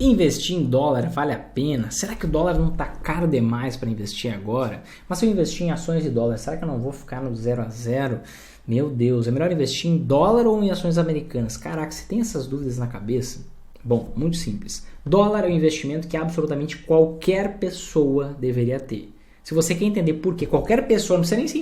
Investir em dólar vale a pena? Será que o dólar não está caro demais para investir agora? Mas se eu investir em ações de dólar, será que eu não vou ficar no 0 a 0? Meu Deus, é melhor investir em dólar ou em ações americanas? Caraca, você tem essas dúvidas na cabeça? Bom, muito simples. Dólar é um investimento que absolutamente qualquer pessoa deveria ter. Se você quer entender por que qualquer pessoa, não precisa nem ser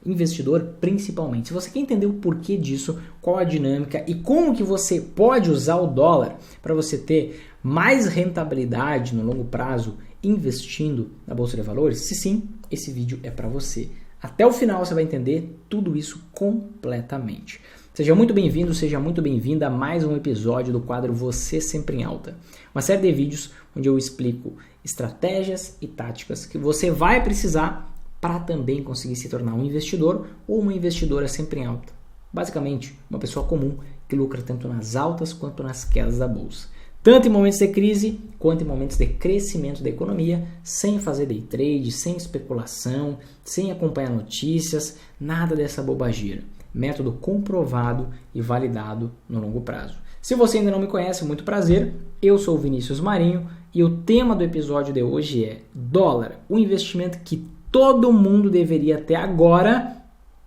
investidor principalmente, se você quer entender o porquê disso, qual a dinâmica e como que você pode usar o dólar para você ter mais rentabilidade no longo prazo investindo na Bolsa de Valores, se sim, esse vídeo é para você. Até o final você vai entender tudo isso completamente. Seja muito bem-vindo, seja muito bem-vinda a mais um episódio do quadro Você Sempre em Alta. Uma série de vídeos onde eu explico estratégias e táticas que você vai precisar para também conseguir se tornar um investidor ou uma investidora sempre em alta. Basicamente, uma pessoa comum que lucra tanto nas altas quanto nas quedas da bolsa. Tanto em momentos de crise quanto em momentos de crescimento da economia, sem fazer day trade, sem especulação, sem acompanhar notícias, nada dessa bobageira. Método comprovado e validado no longo prazo. Se você ainda não me conhece, muito prazer, eu sou o Vinícius Marinho e o tema do episódio de hoje é dólar, um investimento que todo mundo deveria ter agora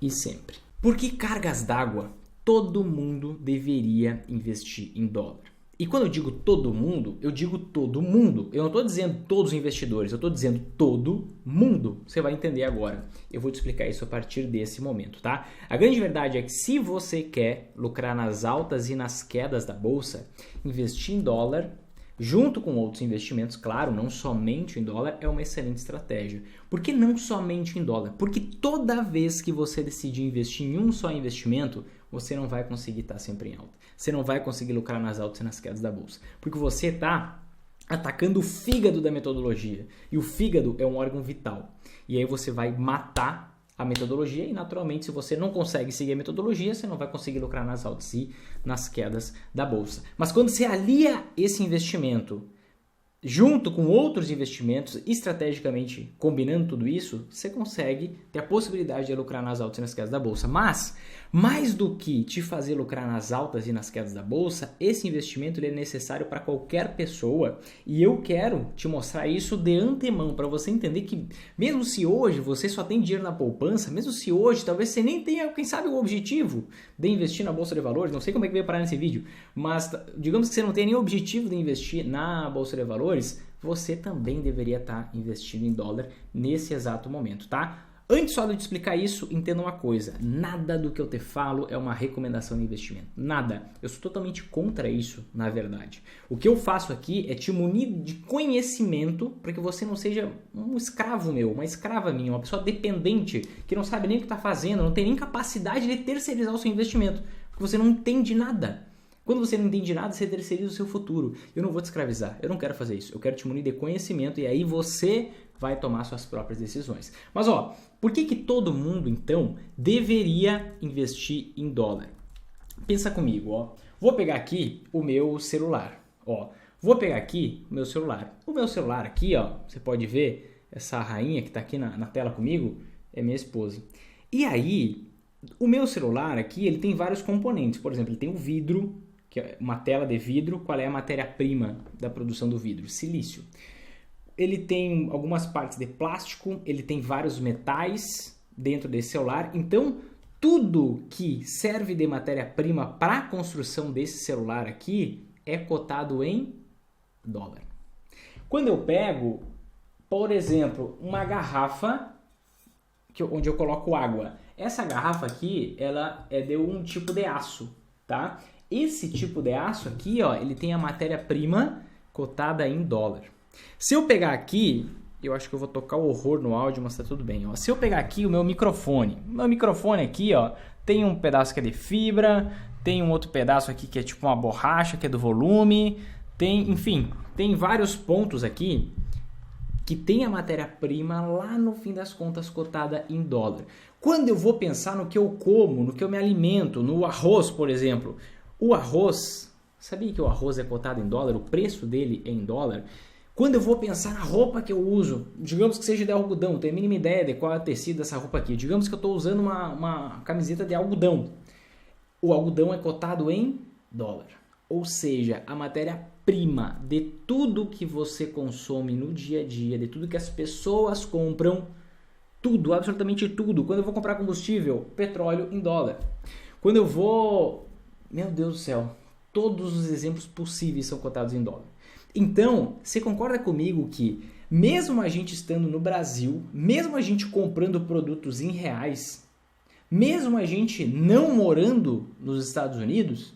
e sempre. Por que cargas d'água todo mundo deveria investir em dólar? E quando eu digo todo mundo, eu digo todo mundo. Eu não estou dizendo todos os investidores, eu estou dizendo todo mundo. Você vai entender agora. Eu vou te explicar isso a partir desse momento, tá? A grande verdade é que se você quer lucrar nas altas e nas quedas da bolsa, investir em dólar, junto com outros investimentos, claro, não somente em dólar, é uma excelente estratégia. Por que não somente em dólar? Porque toda vez que você decidir investir em um só investimento, você não vai conseguir estar sempre em alta. Você não vai conseguir lucrar nas altas e nas quedas da bolsa. Porque você está atacando o fígado da metodologia. E o fígado é um órgão vital. E aí você vai matar a metodologia e, naturalmente, se você não consegue seguir a metodologia, você não vai conseguir lucrar nas altas e nas quedas da bolsa. Mas quando você alia esse investimento junto com outros investimentos, estrategicamente combinando tudo isso, você consegue ter a possibilidade de lucrar nas altas e nas quedas da bolsa. Mas, mais do que te fazer lucrar nas altas e nas quedas da bolsa, esse investimento ele é necessário para qualquer pessoa. E eu quero te mostrar isso de antemão, para você entender que mesmo se hoje você só tem dinheiro na poupança, mesmo se hoje talvez você nem tenha, quem sabe, o objetivo de investir na Bolsa de Valores, não sei como é que veio parar nesse vídeo, mas digamos que você não tem nem o objetivo de investir na Bolsa de Valores, você também deveria estar investindo em dólar nesse exato momento, tá? Antes só de te explicar isso, entenda uma coisa, nada do que eu te falo é uma recomendação de investimento, nada. Eu sou totalmente contra isso, na verdade. O que eu faço aqui é te munir de conhecimento para que você não seja um escravo meu, uma escrava minha, uma pessoa dependente que não sabe nem o que está fazendo, não tem nem capacidade de terceirizar o seu investimento, porque você não entende nada. Quando você não entende nada, você terceiriza o seu futuro. Eu não vou te escravizar, eu não quero fazer isso. Eu quero te munir de conhecimento e aí você vai tomar suas próprias decisões. Mas por que todo mundo então deveria investir em dólar? Pensa comigo, Vou pegar aqui o meu celular, Vou pegar aqui o meu celular. O meu celular aqui, você pode ver essa rainha que está aqui na tela comigo, é minha esposa. E aí, o meu celular aqui, ele tem vários componentes. Por exemplo, ele tem o vidro, que é uma tela de vidro. Qual é a matéria-prima da produção do vidro? Silício. Ele tem algumas partes de plástico, ele tem vários metais dentro desse celular. Então, tudo que serve de matéria-prima para a construção desse celular aqui é cotado em dólar. Quando eu pego, por exemplo, uma garrafa onde eu coloco água, essa garrafa aqui, ela é de um tipo de aço, tá? Esse tipo de aço aqui, ele tem a matéria-prima cotada em dólar. Se eu pegar aqui, eu acho que eu vou tocar o horror no áudio, mas tá tudo bem. Se eu pegar aqui o meu microfone aqui, tem um pedaço que é de fibra, tem um outro pedaço aqui que é tipo uma borracha, que é do volume, tem vários pontos aqui que tem a matéria-prima lá no fim das contas cotada em dólar. Quando eu vou pensar no que eu como, no que eu me alimento, no arroz, por exemplo, o arroz, sabia que o arroz é cotado em dólar, o preço dele é em dólar? Quando eu vou pensar na roupa que eu uso, digamos que seja de algodão, não tenho a mínima ideia de qual é o tecido dessa roupa aqui, digamos que eu estou usando uma camiseta de algodão, o algodão é cotado em dólar. Ou seja, a matéria-prima de tudo que você consome no dia a dia, de tudo que as pessoas compram, tudo, absolutamente tudo. Quando eu vou comprar combustível, petróleo em dólar. Quando eu vou... Meu Deus do céu, todos os exemplos possíveis são cotados em dólar. Então, você concorda comigo que mesmo a gente estando no Brasil, mesmo a gente comprando produtos em reais, mesmo a gente não morando nos Estados Unidos,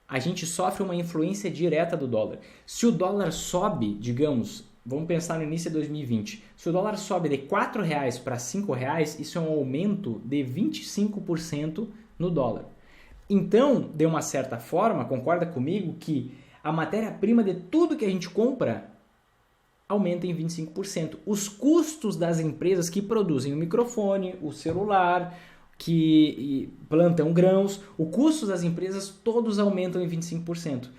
a gente sofre uma influência direta do dólar. Se o dólar sobe, digamos, vamos pensar no início de 2020, se o dólar sobe de R$ 4,00 para R$ 5,00, isso é um aumento de 25% no dólar. Então, de uma certa forma, concorda comigo que a matéria-prima de tudo que a gente compra aumenta em 25%. Os custos das empresas que produzem o microfone, o celular, que plantam grãos, o custo das empresas todos aumentam em 25%.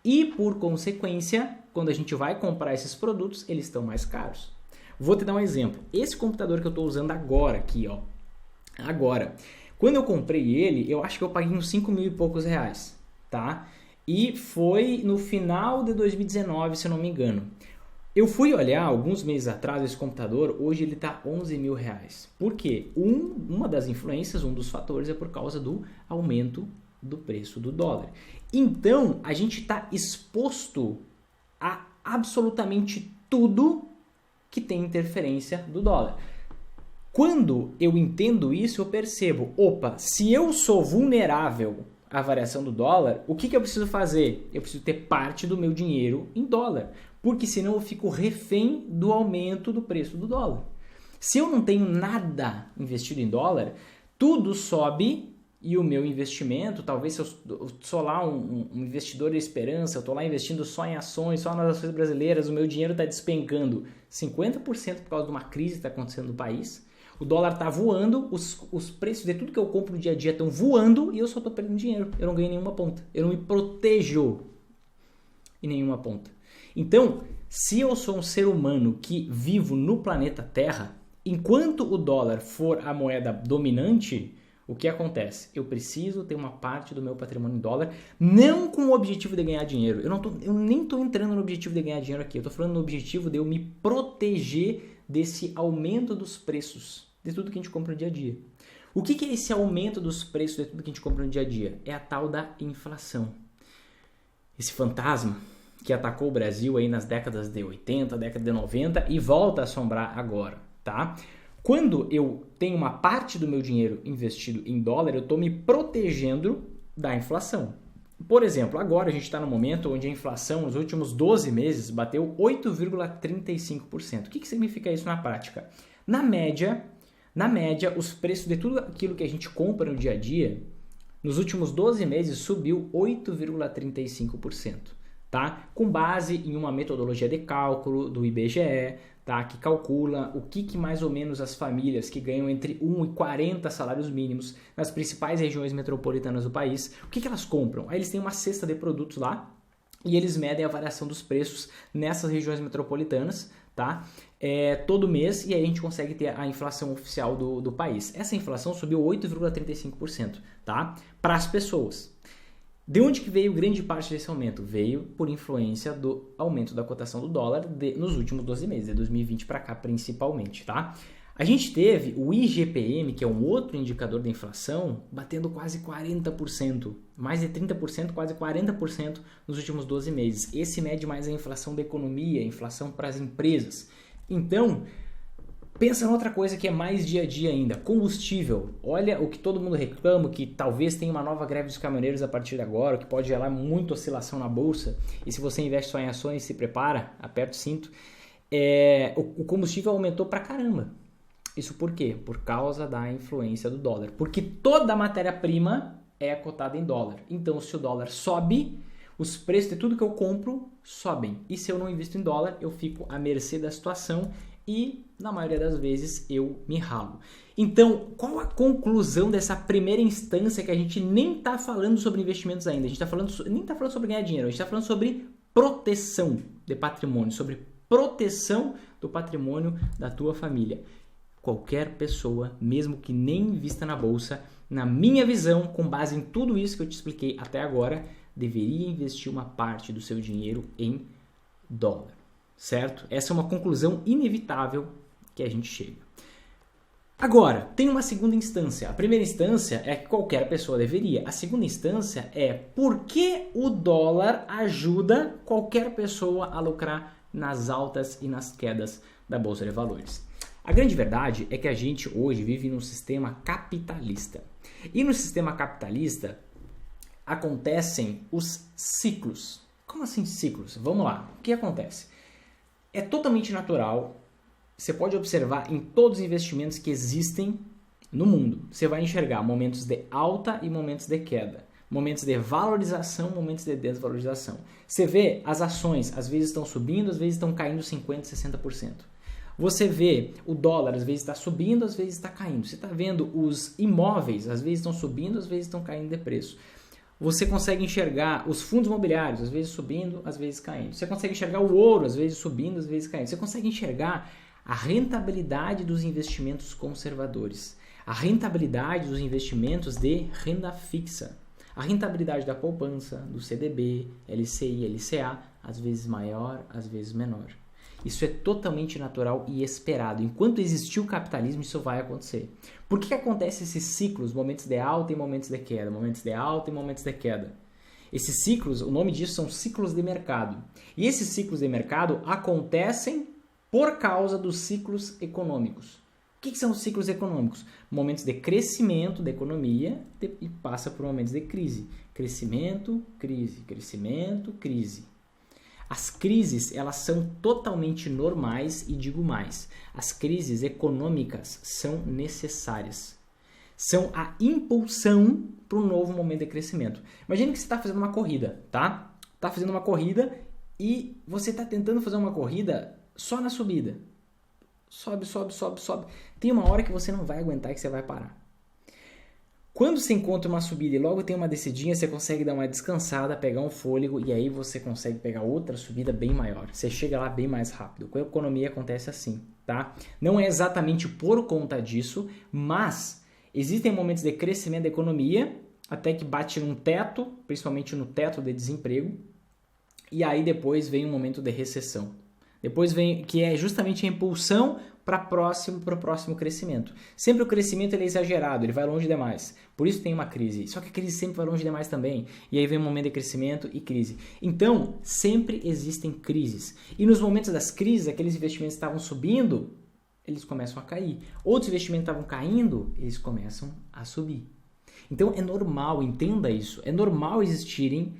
E, por consequência, quando a gente vai comprar esses produtos, eles estão mais caros. Vou te dar um exemplo. Esse computador que eu estou usando agora aqui, ó. Agora, quando eu comprei ele, eu acho que eu paguei uns 5 mil e poucos reais, tá? E foi no final de 2019, se eu não me engano. Eu fui olhar alguns meses atrás esse computador, hoje ele está 11 mil reais. Por quê? Uma das influências, um dos fatores é por causa do aumento do preço do dólar. Então, a gente está exposto a absolutamente tudo que tem interferência do dólar. Quando eu entendo isso, eu percebo, opa, se eu sou vulnerável à variação do dólar, o que eu preciso fazer? Eu preciso ter parte do meu dinheiro em dólar, porque senão eu fico refém do aumento do preço do dólar. Se eu não tenho nada investido em dólar, tudo sobe e o meu investimento, talvez se eu sou lá um investidor de esperança, eu estou lá investindo só em ações, só nas ações brasileiras, o meu dinheiro está despencando 50% por causa de uma crise que está acontecendo no país. O dólar está voando, os preços de tudo que eu compro no dia a dia estão voando e eu só estou perdendo dinheiro. Eu não ganho nenhuma ponta. Eu não me protejo em nenhuma ponta. Então, se eu sou um ser humano que vivo no planeta Terra, enquanto o dólar for a moeda dominante, o que acontece? Eu preciso ter uma parte do meu patrimônio em dólar, não com o objetivo de ganhar dinheiro. Eu nem estou entrando no objetivo de ganhar dinheiro aqui. Eu estou falando no objetivo de eu me proteger desse aumento dos preços de tudo que a gente compra no dia a dia. O que é esse aumento dos preços de tudo que a gente compra no dia a dia? É a tal da inflação. Esse fantasma que atacou o Brasil aí nas décadas de 80, década de 90 e volta a assombrar agora, tá? Quando eu tenho uma parte do meu dinheiro investido em dólar, eu estou me protegendo da inflação. Por exemplo, agora a gente está no momento onde a inflação nos últimos 12 meses bateu 8,35%. O que significa isso na prática? Na média, os preços de tudo aquilo que a gente compra no dia a dia, nos últimos 12 meses subiu 8,35%. Tá? Com base em uma metodologia de cálculo do IBGE, tá? Que calcula o que mais ou menos as famílias que ganham entre 1 e 40 salários mínimos nas principais regiões metropolitanas do país, o que elas compram? Aí eles têm uma cesta de produtos lá e eles medem a variação dos preços nessas regiões metropolitanas, tá? Todo mês, e aí a gente consegue ter a inflação oficial do país. Essa inflação subiu 8,35%, tá? Para as pessoas. De onde que veio grande parte desse aumento? Veio por influência do aumento da cotação do dólar nos últimos 12 meses, de 2020 para cá principalmente, tá? A gente teve o IGPM, que é um outro indicador da inflação, batendo quase 40%, mais de 30%, quase 40% nos últimos 12 meses. Esse mede mais a inflação da economia, a inflação para as empresas. Então, pensa em outra coisa que é mais dia a dia ainda, combustível. Olha o que todo mundo reclama, que talvez tenha uma nova greve dos caminhoneiros a partir de agora, que pode gerar muita oscilação na bolsa. E se você investe só em ações, se prepara, aperta o cinto. O combustível aumentou pra caramba. Isso por quê? Por causa da influência do dólar. Porque toda a matéria-prima é cotada em dólar. Então, se o dólar sobe, os preços de tudo que eu compro sobem. E se eu não invisto em dólar, eu fico à mercê da situação e, na maioria das vezes, eu me ralo. Então, qual a conclusão dessa primeira instância que a gente nem está falando sobre investimentos ainda? A gente nem está falando sobre ganhar dinheiro, a gente está falando sobre proteção de patrimônio, sobre proteção do patrimônio da tua família. Qualquer pessoa, mesmo que nem invista na bolsa, na minha visão, com base em tudo isso que eu te expliquei até agora, deveria investir uma parte do seu dinheiro em dólar, certo? Essa é uma conclusão inevitável que a gente chega. Agora, tem uma segunda instância. A primeira instância é que qualquer pessoa deveria. A segunda instância é por que o dólar ajuda qualquer pessoa a lucrar nas altas e nas quedas da Bolsa de Valores. A grande verdade é que a gente hoje vive num sistema capitalista. E no sistema capitalista acontecem os ciclos. Como assim ciclos? Vamos lá. O que acontece? É totalmente natural. Você pode observar em todos os investimentos que existem no mundo. Você vai enxergar momentos de alta e momentos de queda. Momentos de valorização, momentos de desvalorização. Você vê as ações, às vezes estão subindo, às vezes estão caindo 50%, 60%. Você vê o dólar, às vezes está subindo, às vezes está caindo. Você está vendo os imóveis, às vezes estão subindo, às vezes estão caindo de preço. Você consegue enxergar os fundos imobiliários, às vezes subindo, às vezes caindo. Você consegue enxergar o ouro, às vezes subindo, às vezes caindo. Você consegue enxergar a rentabilidade dos investimentos conservadores, a rentabilidade dos investimentos de renda fixa, a rentabilidade da poupança, do CDB, LCI, LCA, às vezes maior, às vezes menor. Isso é totalmente natural e esperado. Enquanto existir o capitalismo, isso vai acontecer. Por que acontecem esses ciclos, momentos de alta e momentos de queda, momentos de alta e momentos de queda? Esses ciclos, o nome disso são ciclos de mercado. E esses ciclos de mercado acontecem por causa dos ciclos econômicos. O que são os ciclos econômicos? Momentos de crescimento da economia e passa por momentos de crise. Crescimento, crise, crescimento, crise. As crises, elas são totalmente normais e digo mais, as crises econômicas são necessárias. São a impulsão para um novo momento de crescimento. Imagina que você está fazendo uma corrida, tá? Está fazendo uma corrida e você está tentando fazer uma corrida só na subida. Sobe, sobe, sobe, sobe. Tem uma hora que você não vai aguentar e que você vai parar. Quando você encontra uma subida e logo tem uma descidinha, você consegue dar uma descansada, pegar um fôlego e aí você consegue pegar outra subida bem maior. Você chega lá bem mais rápido. Com a economia acontece assim, tá? Não é exatamente por conta disso, mas existem momentos de crescimento da economia até que bate num teto, principalmente no teto de desemprego, e aí depois vem um momento de recessão. Depois vem, que é justamente a impulsão para o próximo crescimento. Sempre o crescimento ele é exagerado, ele vai longe demais. Por isso tem uma crise. Só que a crise sempre vai longe demais também. E aí vem um momento de crescimento e crise. Então, sempre existem crises. E nos momentos das crises, aqueles investimentos que estavam subindo, eles começam a cair. Outros investimentos estavam caindo, eles começam a subir. Então, é normal, entenda isso. É normal existirem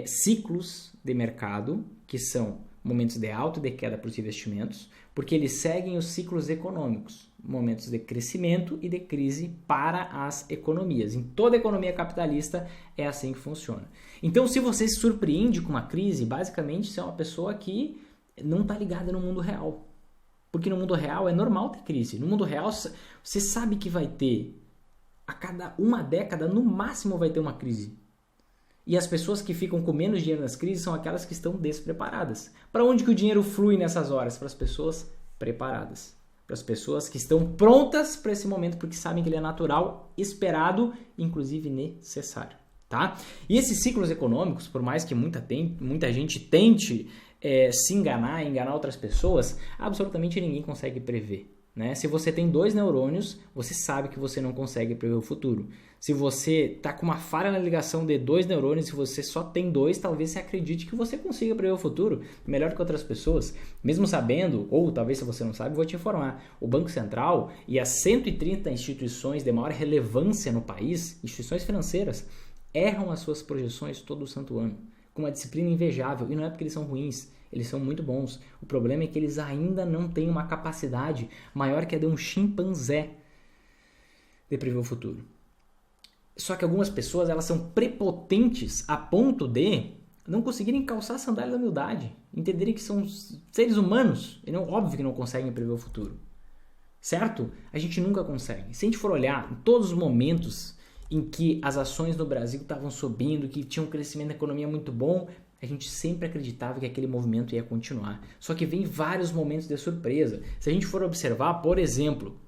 ciclos de mercado, que são momentos de alta e de queda para os investimentos, porque eles seguem os ciclos econômicos, momentos de crescimento e de crise para as economias. Em toda economia capitalista é assim que funciona. Então, se você se surpreende com uma crise, basicamente você é uma pessoa que não está ligada no mundo real. Porque no mundo real é normal ter crise. No mundo real, você sabe que vai ter, a cada uma década, no máximo vai ter uma crise. E as pessoas que ficam com menos dinheiro nas crises são aquelas que estão despreparadas. Para onde que o dinheiro flui nessas horas? Para as pessoas preparadas. Para as pessoas que estão prontas para esse momento, porque sabem que ele é natural, esperado, inclusive necessário. Tá? E esses ciclos econômicos, por mais que muita gente tente se enganar outras pessoas, absolutamente ninguém consegue prever. Né? Se você tem 2 neurônios, você sabe que você não consegue prever o futuro. Se você está com uma falha na ligação de 2 neurônios, se você só tem 2, talvez você acredite que você consiga prever o futuro melhor que outras pessoas. Mesmo sabendo, ou talvez se você não sabe, vou te informar. O Banco Central e as 130 instituições de maior relevância no país, instituições financeiras, erram as suas projeções todo o santo ano, com uma disciplina invejável. E não é porque eles são ruins. Eles são muito bons. O problema é que eles ainda não têm uma capacidade maior que a de um chimpanzé de prever o futuro. Só que algumas pessoas elas são prepotentes a ponto de não conseguirem calçar a sandália da humildade. Entenderem que são seres humanos e não, óbvio que não conseguem prever o futuro. Certo? A gente nunca consegue. Se a gente for olhar em todos os momentos em que as ações no Brasil estavam subindo, que tinha um crescimento da economia muito bom, a gente sempre acreditava que aquele movimento ia continuar. Só que vem vários momentos de surpresa. Se a gente for observar, por exemplo,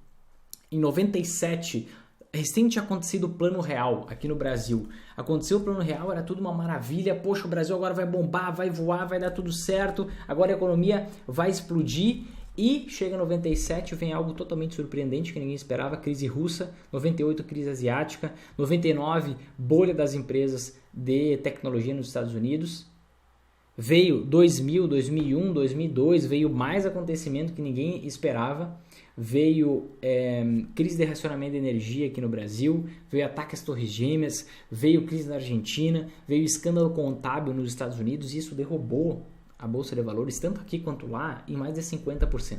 em 97, recém tinha acontecido o Plano Real aqui no Brasil. Aconteceu o Plano Real, era tudo uma maravilha. Poxa, o Brasil agora vai bombar, vai voar, vai dar tudo certo. Agora a economia vai explodir. E chega em 97, vem algo totalmente surpreendente que ninguém esperava. Crise russa, 98, crise asiática, 99, bolha das empresas de tecnologia nos Estados Unidos. Veio 2000, 2001, 2002, veio mais acontecimento que ninguém esperava. Veio crise de racionamento de energia aqui no Brasil, veio ataque às Torres Gêmeas, veio crise na Argentina, veio escândalo contábil nos Estados Unidos e isso derrubou a Bolsa de Valores, tanto aqui quanto lá, em mais de 50%.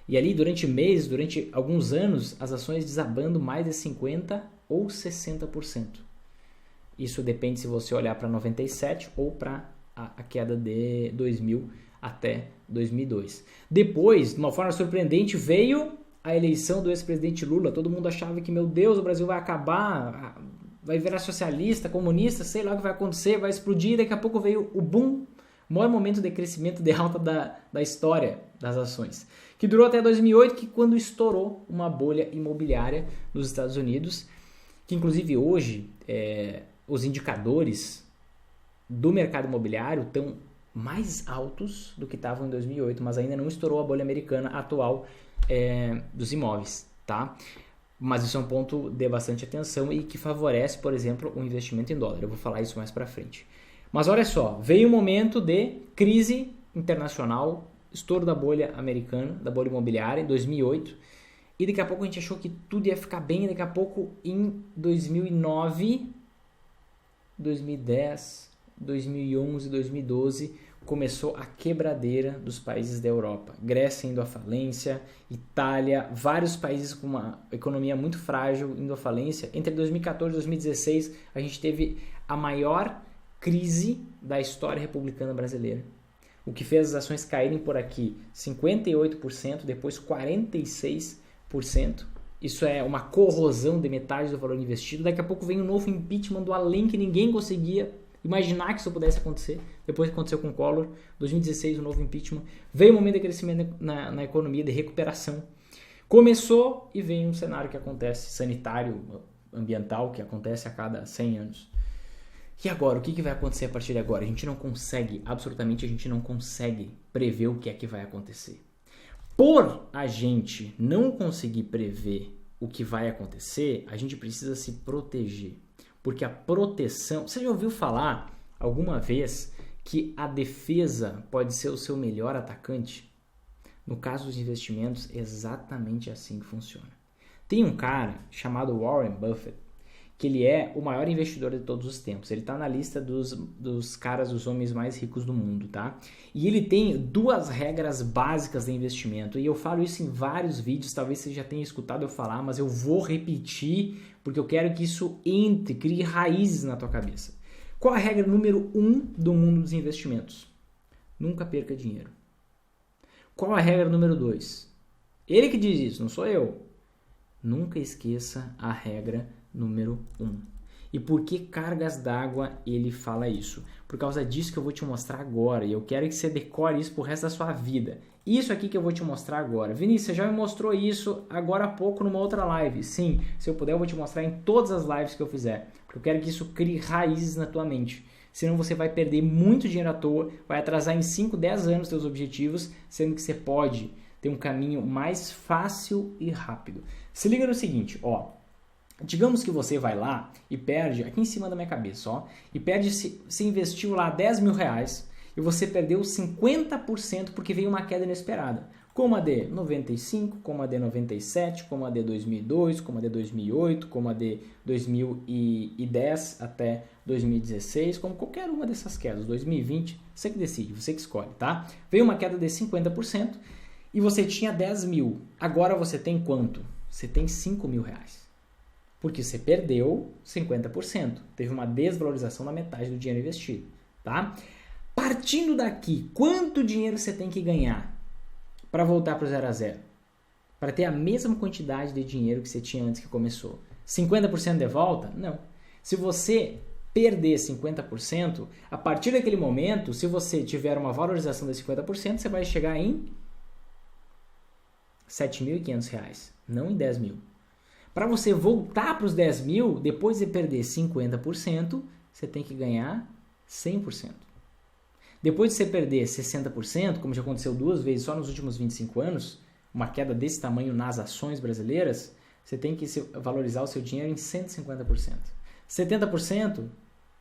E ali, durante meses, durante alguns anos, as ações desabando mais de 50% ou 60%. Isso depende se você olhar para 97 ou para a queda de 2000 até 2002. Depois, de uma forma surpreendente, veio a eleição do ex-presidente Lula. Todo mundo achava que, meu Deus, o Brasil vai acabar, vai virar socialista, comunista, sei lá o que vai acontecer, vai explodir. Daqui a pouco veio o boom, o maior momento de crescimento de alta da história das ações, que durou até 2008, que quando estourou uma bolha imobiliária nos Estados Unidos, que inclusive hoje os indicadores do mercado imobiliário estão mais altos do que estavam em 2008, mas ainda não estourou a bolha americana atual dos imóveis, tá? Mas isso é um ponto de bastante atenção e que favorece, por exemplo, o investimento em dólar. Eu vou falar isso mais para frente. Mas olha só, veio um momento de crise internacional, estouro da bolha americana, da bolha imobiliária em 2008, e daqui a pouco a gente achou que tudo ia ficar bem, daqui a pouco em 2009, 2010, 2011, 2012, começou a quebradeira dos países da Europa. Grécia indo à falência, Itália, vários países com uma economia muito frágil indo à falência. Entre 2014 e 2016, a gente teve a maior crise da história republicana brasileira. O que fez as ações caírem por aqui 58%, depois 46%. Isso é uma corrosão de metade do valor investido. Daqui a pouco vem um novo impeachment do além que ninguém conseguia imaginar que isso pudesse acontecer. Depois que aconteceu com o Collor, 2016, o novo impeachment. Veio um momento de crescimento na economia, de recuperação. Começou e vem um cenário que acontece, sanitário, ambiental, que acontece a cada 100 anos. E agora, o que vai acontecer a partir de agora? A gente não consegue, absolutamente a gente não consegue prever o que é que vai acontecer. Por a gente não conseguir prever o que vai acontecer, a gente precisa se proteger. Porque a proteção... Você já ouviu falar alguma vez que a defesa pode ser o seu melhor atacante? No caso dos investimentos, é exatamente assim que funciona. Tem um cara chamado Warren Buffett, que ele é o maior investidor de todos os tempos. Ele está na lista dos caras, dos homens mais ricos do mundo, tá? E ele tem duas regras básicas de investimento. E eu falo isso em vários vídeos, talvez você já tenha escutado eu falar, mas eu vou repetir, porque eu quero que isso entre, crie raízes na tua cabeça. Qual a regra número 1 do mundo dos investimentos? Nunca perca dinheiro. Qual a regra número 2? Ele que diz isso, não sou eu. Nunca esqueça a regra número 1. E por que cargas d'água ele fala isso? Por causa disso que eu vou te mostrar agora. E eu quero que você decore isso pro resto da sua vida. Isso aqui que eu vou te mostrar agora. Vinícius, você já me mostrou isso agora há pouco numa outra live. Sim, se eu puder eu vou te mostrar em todas as lives que eu fizer. Porque eu quero que isso crie raízes na tua mente. Senão você vai perder muito dinheiro à toa, vai atrasar em 5, 10 anos teus objetivos, sendo que você pode ter um caminho mais fácil e rápido. Se liga no seguinte, ó. Digamos que você vai lá e perde, aqui em cima da minha cabeça, ó, e perde, se investiu lá 10 mil reais e você perdeu 50% porque veio uma queda inesperada. Como a de 95, como a de 97, como a de 2002, como a de 2008, como a de 2010 até 2016, como qualquer uma dessas quedas, 2020, você que decide, você que escolhe, tá? Veio uma queda de 50% e você tinha 10 mil, agora você tem quanto? Você tem 5 mil reais. Porque você perdeu 50%. Teve uma desvalorização na metade do dinheiro investido. Tá? Partindo daqui, quanto dinheiro você tem que ganhar para voltar para o 0 a 0? Para ter a mesma quantidade de dinheiro que você tinha antes que começou. 50% de volta? Não. Se você perder 50%, a partir daquele momento, se você tiver uma valorização de 50%, você vai chegar em R$ 7.500, não em 10 mil. Para você voltar para os 10 mil, depois de perder 50%, você tem que ganhar 100%. Depois de você perder 60%, como já aconteceu 2 vezes só nos últimos 25 anos, uma queda desse tamanho nas ações brasileiras, você tem que valorizar o seu dinheiro em 150%. 70%,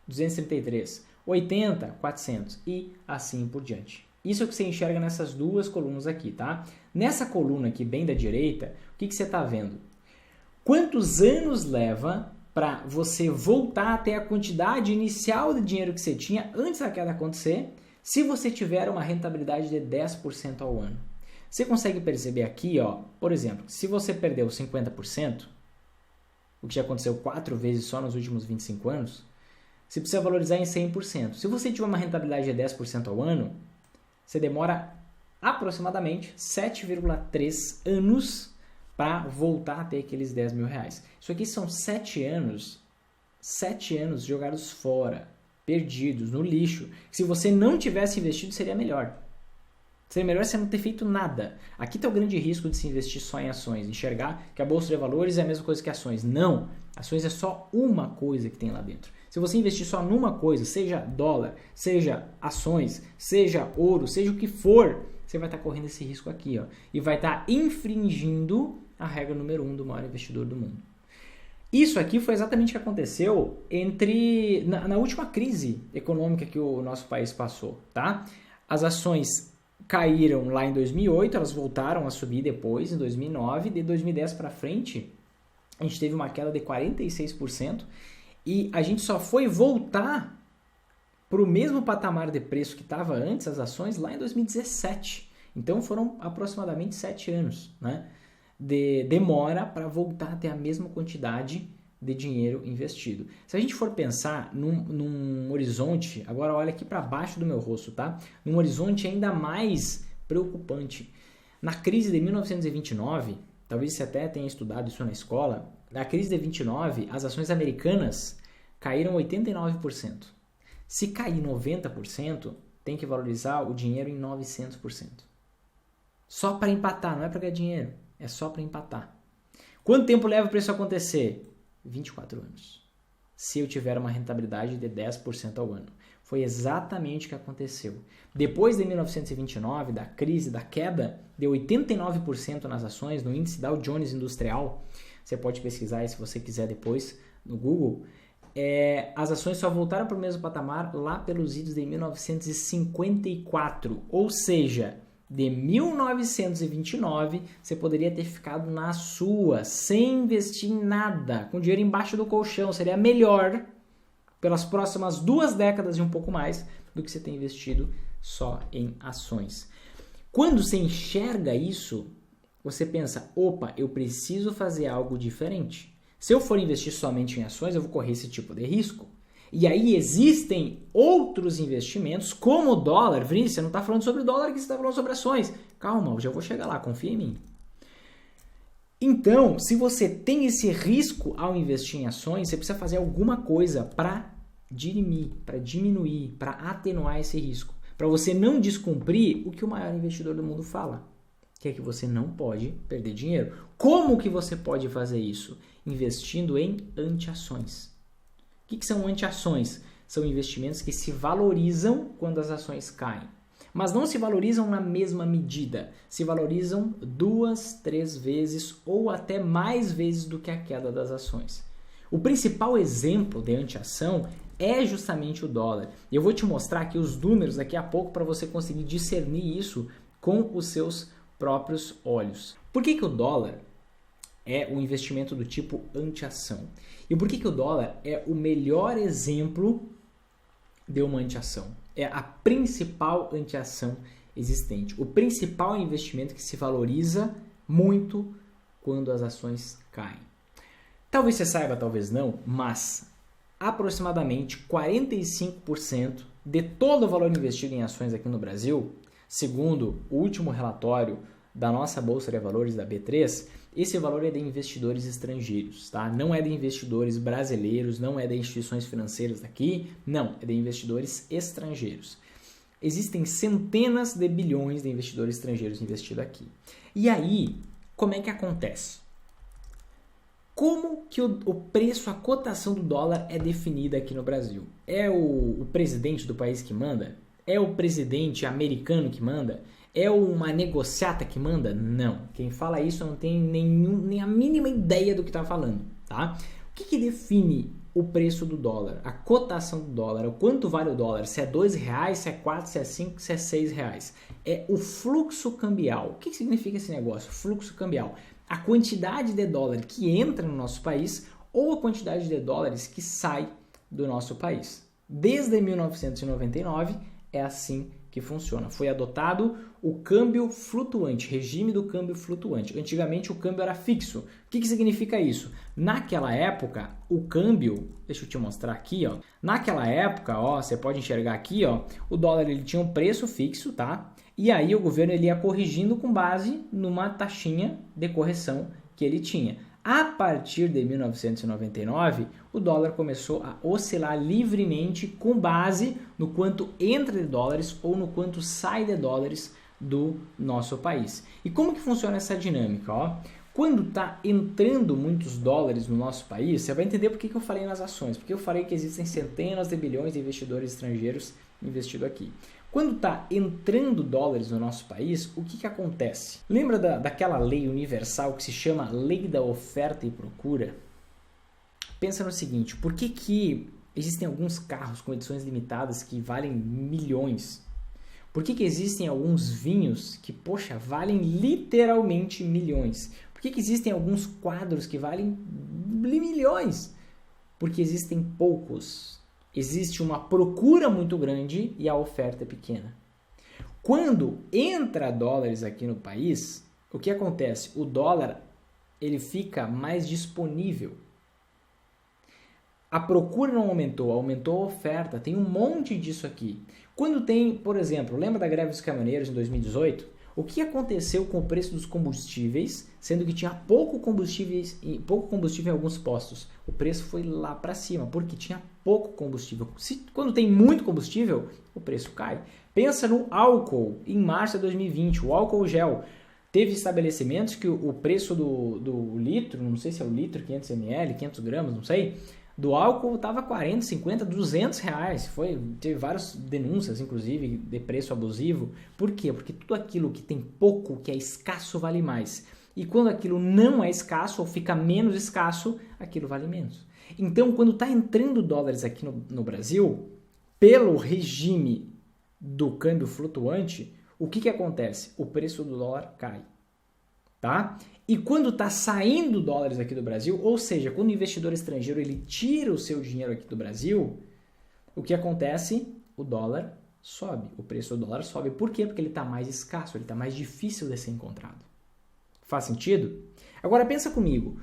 233%. 80%, 400% e assim por diante. Isso é o que você enxerga nessas duas colunas aqui, tá? Nessa coluna aqui, bem da direita, o que você está vendo? Quantos anos leva para você voltar até a quantidade inicial de dinheiro que você tinha antes da queda acontecer, se você tiver uma rentabilidade de 10% ao ano? Você consegue perceber aqui, ó, por exemplo, se você perdeu 50%, o que já aconteceu 4 vezes só nos últimos 25 anos, você precisa valorizar em 100%. Se você tiver uma rentabilidade de 10% ao ano, você demora aproximadamente 7,3 anos para voltar a ter aqueles 10 mil reais. Isso aqui são 7 anos jogados fora, perdidos, no lixo. Se você não tivesse investido, seria melhor. Seria melhor você não ter feito nada. Aqui está o grande risco de se investir só em ações. Enxergar que a Bolsa de Valores é a mesma coisa que ações. Não! Ações é só uma coisa que tem lá dentro. Se você investir só numa coisa, seja dólar, seja ações, seja ouro, seja o que for, você vai estar correndo esse risco aqui, ó, e vai estar infringindo a regra número 1 do maior investidor do mundo. Isso aqui foi exatamente o que aconteceu na última crise econômica que o nosso país passou, tá? As ações caíram lá em 2008, elas voltaram a subir depois, em 2009, de 2010 para frente, a gente teve uma queda de 46%, e a gente só foi voltar para o mesmo patamar de preço que estava antes as ações lá em 2017. Então foram aproximadamente 7 anos, né, de demora para voltar a ter a mesma quantidade de dinheiro investido. Se a gente for pensar num horizonte, agora olha aqui para baixo do meu rosto, tá? Num horizonte ainda mais preocupante. Na crise de 1929, talvez você até tenha estudado isso na escola, na crise de 29, as ações americanas caíram 89%. Se cair 90%, tem que valorizar o dinheiro em 900%. Só para empatar, não é para ganhar dinheiro, é só para empatar. Quanto tempo leva para isso acontecer? 24 anos. Se eu tiver uma rentabilidade de 10% ao ano. Foi exatamente o que aconteceu. Depois de 1929, da crise, da queda, deu 89% nas ações no índice Dow Jones Industrial. Você pode pesquisar aí se você quiser depois no Google. As ações só voltaram para o mesmo patamar lá pelos idos de 1954. Ou seja, de 1929, você poderia ter ficado na sua, sem investir em nada, com dinheiro embaixo do colchão. Seria melhor pelas próximas 2 décadas e um pouco mais do que você ter investido só em ações. Quando você enxerga isso, você pensa, opa, eu preciso fazer algo diferente. Se eu for investir somente em ações, eu vou correr esse tipo de risco. E aí existem outros investimentos, como o dólar. Vinícius, você não está falando sobre dólar aqui, você está falando sobre ações. Calma, eu já vou chegar lá, confia em mim. Então, se você tem esse risco ao investir em ações, você precisa fazer alguma coisa para dirimir, para diminuir, para atenuar esse risco. Para você não descumprir o que o maior investidor do mundo fala, que é que você não pode perder dinheiro. Como que você pode fazer isso? Investindo em anti-ações. O que são anti-ações? São investimentos que se valorizam quando as ações caem. Mas não se valorizam na mesma medida. Se valorizam 2, 3 vezes ou até mais vezes do que a queda das ações. O principal exemplo de anti-ação é justamente o dólar. Eu vou te mostrar aqui os números daqui a pouco para você conseguir discernir isso com os seus próprios olhos. Por que o dólar é um investimento do tipo anti-ação? E por que o dólar é o melhor exemplo de uma anti-ação? É a principal anti-ação existente. O principal investimento que se valoriza muito quando as ações caem. Talvez você saiba, talvez não, mas aproximadamente 45% de todo o valor investido em ações aqui no Brasil, segundo o último relatório da nossa Bolsa de Valores da B3, esse valor é de investidores estrangeiros, tá? Não é de investidores brasileiros, não é de instituições financeiras daqui, não, é de investidores estrangeiros. Existem centenas de bilhões de investidores estrangeiros investidos aqui. E aí, como é que acontece? Como que o preço, a cotação do dólar é definida aqui no Brasil? É o presidente do país que manda? É o presidente americano que manda? É uma negociata que manda? Não. Quem fala isso não tem nem a mínima ideia do que está falando, tá? O que define o preço do dólar? A cotação do dólar, o quanto vale o dólar? Se é R$2, se é 4, se é 5, se é 6 reais. É o fluxo cambial. O que significa esse negócio? Fluxo cambial. A quantidade de dólar que entra no nosso país ou a quantidade de dólares que sai do nosso país. Desde 1999 é assim que funciona. Foi adotado o câmbio flutuante, regime do câmbio flutuante. Antigamente o câmbio era fixo. O que significa isso? Naquela época, o câmbio, deixa eu te mostrar aqui, ó. Naquela época, ó, você pode enxergar aqui, ó, o dólar ele tinha um preço fixo, tá? E aí o governo ele ia corrigindo com base numa taxinha de correção que ele tinha. A partir de 1999, o dólar começou a oscilar livremente com base no quanto entra de dólares ou no quanto sai de dólares do nosso país. E como que funciona essa dinâmica? Ó? Quando está entrando muitos dólares no nosso país, você vai entender por que eu falei nas ações. Porque eu falei que existem centenas de bilhões de investidores estrangeiros investidos aqui. Quando está entrando dólares no nosso país, o que acontece? Lembra daquela lei universal que se chama Lei da Oferta e Procura? Pensa no seguinte, por que existem alguns carros com edições limitadas que valem milhões? Por que existem alguns vinhos que, poxa, valem literalmente milhões? Por que existem alguns quadros que valem milhões? Porque existem poucos. Existe uma procura muito grande e a oferta é pequena. Quando entra dólares aqui no país, o que acontece? O dólar ele fica mais disponível. A procura não aumentou, aumentou a oferta. Tem um monte disso aqui. Quando tem, por exemplo, lembra da greve dos caminhoneiros em 2018? O que aconteceu com o preço dos combustíveis, sendo que tinha pouco combustível em alguns postos? O preço foi lá para cima, porque tinha pouco combustível. Quando tem muito combustível, o preço cai. Pensa no álcool em março de 2020, o álcool gel. Teve estabelecimentos que o preço do litro, não sei se é o litro, 500 ml, 500 gramas, não sei, do álcool estava 40, 50, 200 reais. Teve várias denúncias, inclusive, de preço abusivo. Por quê? Porque tudo aquilo que tem pouco, que é escasso, vale mais. E quando aquilo não é escasso ou fica menos escasso, aquilo vale menos. Então, quando está entrando dólares aqui no Brasil, pelo regime do câmbio flutuante, o que acontece? O preço do dólar cai. Tá? E quando está saindo dólares aqui do Brasil, ou seja, quando o investidor estrangeiro ele tira o seu dinheiro aqui do Brasil, o que acontece? O dólar sobe, o preço do dólar sobe. Por quê? Porque ele está mais escasso, ele está mais difícil de ser encontrado. Faz sentido? Agora pensa comigo,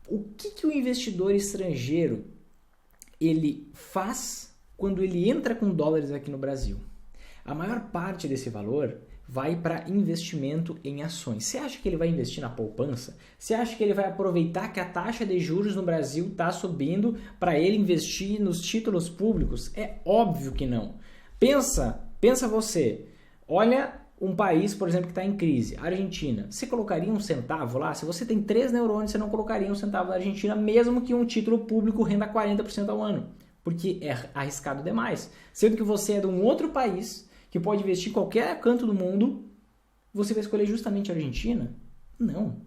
o que o investidor estrangeiro ele faz quando ele entra com dólares aqui no Brasil? A maior parte desse valor vai para investimento em ações. Você acha que ele vai investir na poupança? Você acha que ele vai aproveitar que a taxa de juros no Brasil está subindo para ele investir nos títulos públicos? É óbvio que não. Pensa você. Olha um país, por exemplo, que está em crise, Argentina. Você colocaria um centavo lá? Se você tem 3 neurônios, você não colocaria um centavo na Argentina, mesmo que um título público renda 40% ao ano. Porque é arriscado demais. Sendo que você é de um outro país que pode investir em qualquer canto do mundo, você vai escolher justamente a Argentina? Não.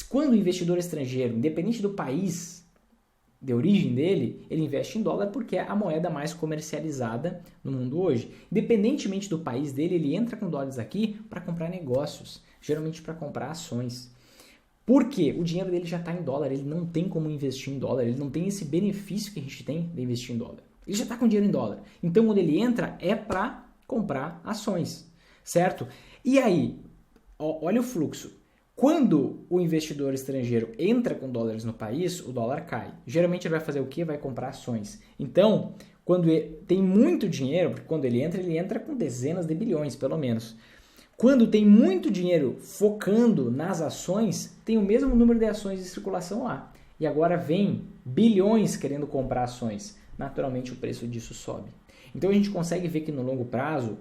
Quando o investidor estrangeiro, independente do país de origem dele, ele investe em dólar porque é a moeda mais comercializada no mundo hoje. Independentemente do país dele, ele entra com dólares aqui para comprar negócios, geralmente para comprar ações. Por quê? O dinheiro dele já está em dólar, ele não tem como investir em dólar, ele não tem esse benefício que a gente tem de investir em dólar. Ele já está com dinheiro em dólar. Então, quando ele entra, é para comprar ações, certo? E aí, olha o fluxo. Quando o investidor estrangeiro entra com dólares no país, o dólar cai. Geralmente ele vai fazer o quê? Vai comprar ações. Então, quando tem muito dinheiro, porque quando ele entra com dezenas de bilhões, pelo menos. Quando tem muito dinheiro focando nas ações, tem o mesmo número de ações em circulação lá. E agora vem bilhões querendo comprar ações. Naturalmente o preço disso sobe. Então a gente consegue ver que no longo prazo,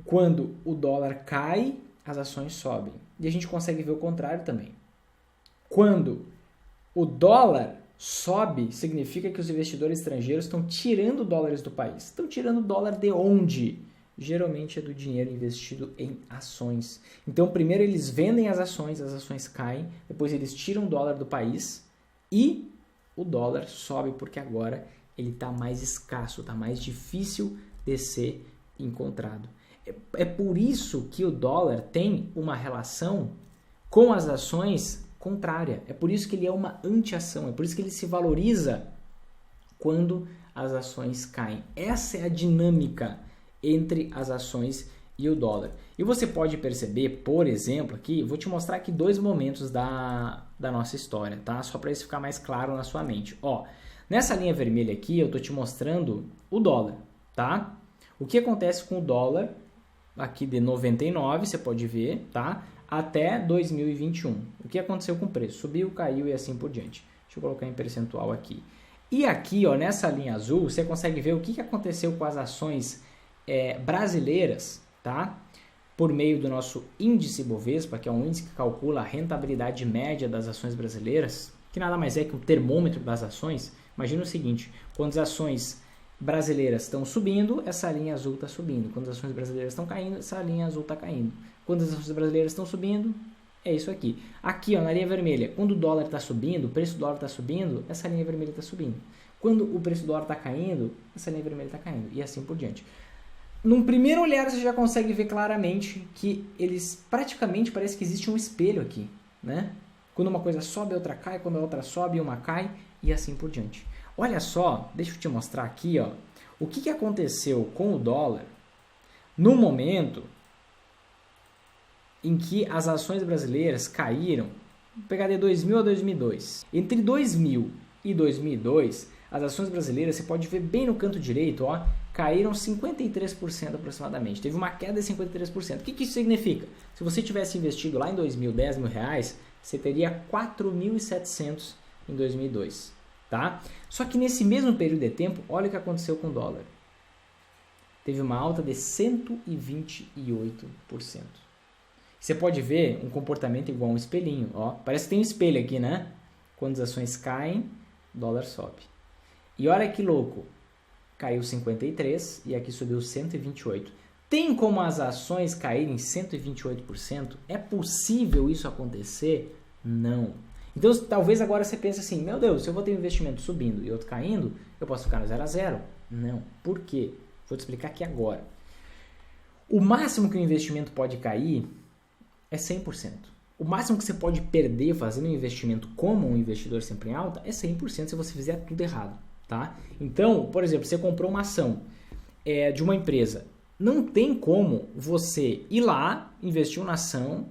quando o dólar cai, as ações sobem. E a gente consegue ver o contrário também. Quando o dólar sobe, significa que os investidores estrangeiros estão tirando dólares do país. Estão tirando dólar de onde? Geralmente é do dinheiro investido em ações. Então, primeiro eles vendem as ações caem, depois eles tiram o dólar do país e o dólar sobe porque agora ele está mais escasso, está mais difícil de ser encontrado. É por isso que o dólar tem uma relação com as ações contrária. É por isso que ele é uma anti-ação, é por isso que ele se valoriza quando as ações caem. Essa é a dinâmica entre as ações e o dólar. E você pode perceber, por exemplo, aqui, vou te mostrar aqui dois momentos da nossa história, tá? Só para isso ficar mais claro na sua mente. Ó, nessa linha vermelha aqui, eu tô te mostrando o dólar, tá? O que acontece com o dólar aqui de 99, você pode ver, tá? Até 2021. O que aconteceu com o preço? Subiu, caiu e assim por diante. Deixa eu colocar em percentual aqui. E aqui, ó, nessa linha azul, você consegue ver o que aconteceu com as ações brasileiras, tá? Por meio do nosso índice Bovespa, que é um índice que calcula a rentabilidade média das ações brasileiras, que nada mais é que um termômetro das ações. Imagina o seguinte, quando as ações brasileiras estão subindo, essa linha azul está subindo. Quando as ações brasileiras estão caindo, essa linha azul está caindo. Quando as ações brasileiras estão subindo, é isso aqui. Aqui, ó, na linha vermelha, quando o dólar está subindo, o preço do dólar está subindo, essa linha vermelha está subindo. Quando o preço do dólar está caindo, essa linha vermelha está caindo. E assim por diante. Num primeiro olhar, você já consegue ver claramente que eles praticamente parece que existe um espelho aqui, né? Quando uma coisa sobe, a outra cai. Quando a outra sobe, uma cai. E assim por diante. Olha só, deixa eu te mostrar aqui, ó, o que aconteceu com o dólar no momento em que as ações brasileiras caíram. Vou pegar de 2000 a 2002. Entre 2000 e 2002, as ações brasileiras, você pode ver bem no canto direito, ó, caíram 53% aproximadamente. Teve uma queda de 53%. O que isso significa? Se você tivesse investido lá em 2000, 10 mil reais, você teria 4.700 em 2002. Tá? Só que nesse mesmo período de tempo, olha o que aconteceu com o dólar. Teve uma alta de 128%. Você pode ver um comportamento igual a um espelhinho. Ó. Parece que tem um espelho aqui, né? Quando as ações caem, o dólar sobe. E olha que louco. Caiu 53% e aqui subiu 128%. Tem como as ações caírem 128%? É possível isso acontecer? Não. Então, talvez agora você pense assim, meu Deus, se eu vou ter um investimento subindo e outro caindo, eu posso ficar no 0 a 0? Não. Por quê? Vou te explicar aqui agora. O máximo que o investimento pode cair é 100%. O máximo que você pode perder fazendo um investimento como um investidor sempre em alta é 100% se você fizer tudo errado. Tá? Então, por exemplo, você comprou uma ação de uma empresa. Não tem como você ir lá, investiu na ação,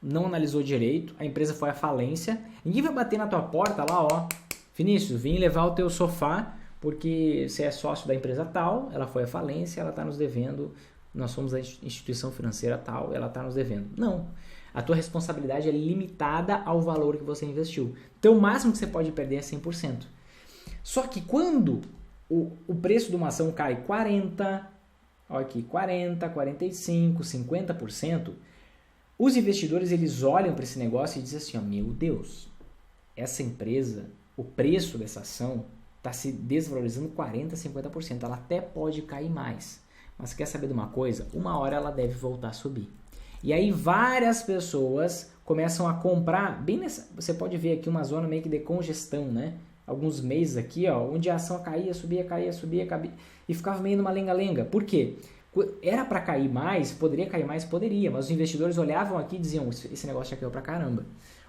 não analisou direito, a empresa foi à falência, ninguém vai bater na tua porta lá, ó, Vinícius, vim levar o teu sofá porque você é sócio da empresa tal, ela foi à falência, ela está nos devendo, nós somos a instituição financeira tal, ela está nos devendo. Não, a tua responsabilidade é limitada ao valor que você investiu. Então o máximo que você pode perder é 100%. Só que quando o preço de uma ação cai 40%, olha aqui, 40%, 45%, 50%, os investidores eles olham para esse negócio e dizem assim, ó, meu Deus, essa empresa, o preço dessa ação está se desvalorizando 40%, 50%. Ela até pode cair mais. Mas quer saber de uma coisa? Uma hora ela deve voltar a subir. E aí várias pessoas começam a comprar, bem nessa, você pode ver aqui uma zona meio que de congestão, né? Alguns meses aqui, ó, onde a ação caía, subia, e ficava meio numa lenga-lenga. Por quê? Era para cair mais, poderia cair mais, poderia, mas os investidores olhavam aqui e diziam, esse negócio já caiu pra caramba,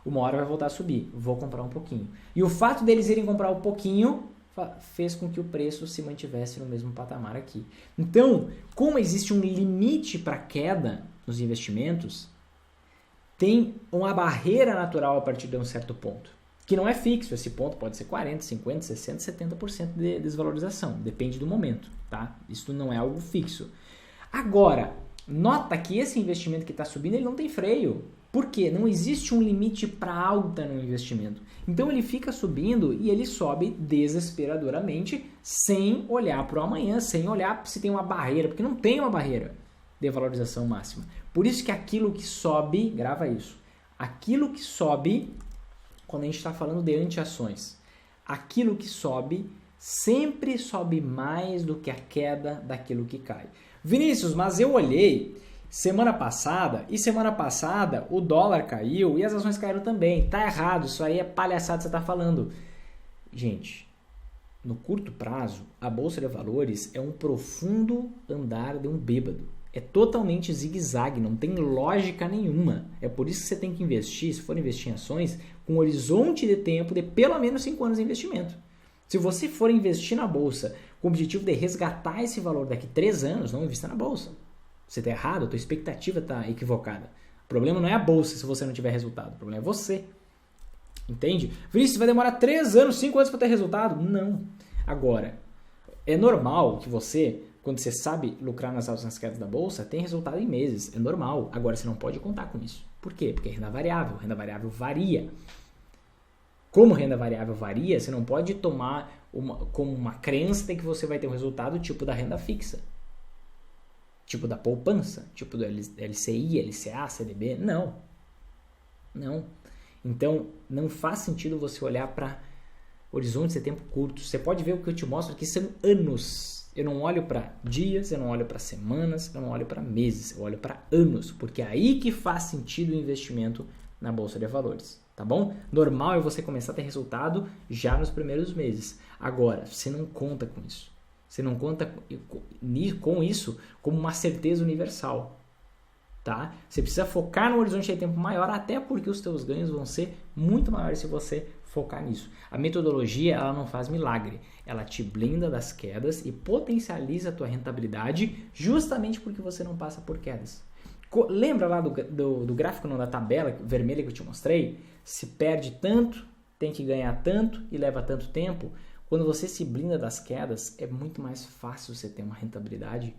uma hora vai voltar a subir, vou comprar um pouquinho. E o fato deles irem comprar um pouquinho fez com que o preço se mantivesse no mesmo patamar aqui. Então, como existe um limite para queda nos investimentos, tem uma barreira natural a partir de um certo ponto, que não é fixo. Esse ponto pode ser 40%, 50%, 60%, 70% de desvalorização, depende do momento, tá? Isso não é algo fixo. Agora, nota que esse investimento que está subindo, ele não tem freio. Por quê? Não existe um limite para alta no investimento. Então ele fica subindo e ele sobe desesperadoramente, sem olhar para o amanhã, sem olhar se tem uma barreira, porque não tem uma barreira de valorização máxima. Por isso que aquilo que sobe, grava isso, aquilo que sobe quando a gente está falando de anti-ações. Aquilo que sobe sempre sobe mais do que a queda daquilo que cai. Vinícius, mas eu olhei semana passada o dólar caiu e as ações caíram também. Tá errado, isso aí é palhaçada que você está falando. Gente, no curto prazo, a Bolsa de Valores é um profundo andar de um bêbado. É totalmente zigue-zague, não tem lógica nenhuma. É por isso que você tem que investir, se for investir em ações, com um horizonte de tempo de pelo menos 5 anos de investimento. Se você for investir na Bolsa com o objetivo de resgatar esse valor daqui 3 anos, não invista na Bolsa. Você está errado, a tua expectativa está equivocada. O problema não é a Bolsa se você não tiver resultado, o problema é você. Entende? Vinícius, vai demorar 3 anos, 5 anos para ter resultado? Não. Agora, é normal que você, quando você sabe lucrar nas altas e nas quedas da Bolsa, tem resultado em meses. É normal. Agora, você não pode contar com isso. Por quê? Porque é renda variável varia. Como renda variável varia, você não pode tomar como uma crença de que você vai ter um resultado tipo da renda fixa. Tipo da poupança, tipo do LCI, LCA, CDB. Não. Não. Então, não faz sentido você olhar para horizontes de tempo curtos. Você pode ver o que eu te mostro aqui são anos. Eu não olho para dias, eu não olho para semanas, eu não olho para meses, eu olho para anos, porque é aí que faz sentido o investimento na Bolsa de Valores, tá bom? Normal é você começar a ter resultado já nos primeiros meses. Agora, você não conta com isso. Você não conta com isso como uma certeza universal. Tá? Você precisa focar no horizonte de tempo maior, até porque os teus ganhos vão ser muito maiores se você focar nisso. A metodologia ela não faz milagre, ela te blinda das quedas e potencializa a tua rentabilidade justamente porque você não passa por quedas. Lembra lá do gráfico não, da tabela vermelha que eu te mostrei? Se perde tanto, tem que ganhar tanto e leva tanto tempo. Quando você se blinda das quedas, é muito mais fácil você ter uma rentabilidade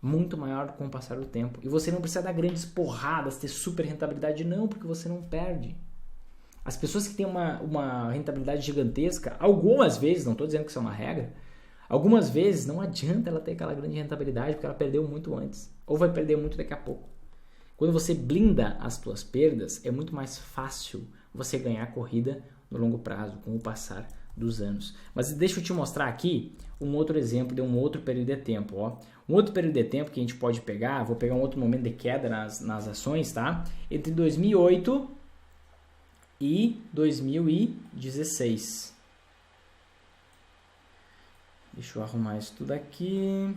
muito maior com o passar do tempo. E você não precisa dar grandes porradas, ter super rentabilidade, não, porque você não perde. As pessoas que têm uma rentabilidade gigantesca, algumas vezes, não estou dizendo que isso é uma regra, algumas vezes não adianta ela ter aquela grande rentabilidade, porque ela perdeu muito antes, ou vai perder muito daqui a pouco. Quando você blinda as tuas perdas, é muito mais fácil você ganhar a corrida no longo prazo, com o passar dos anos. Mas deixa eu te mostrar aqui um outro exemplo de um outro período de tempo. Ó. Um outro período de tempo que a gente pode pegar, vou pegar um outro momento de queda nas ações, tá? Entre 2008 e 2016. Deixa eu arrumar isso tudo aqui.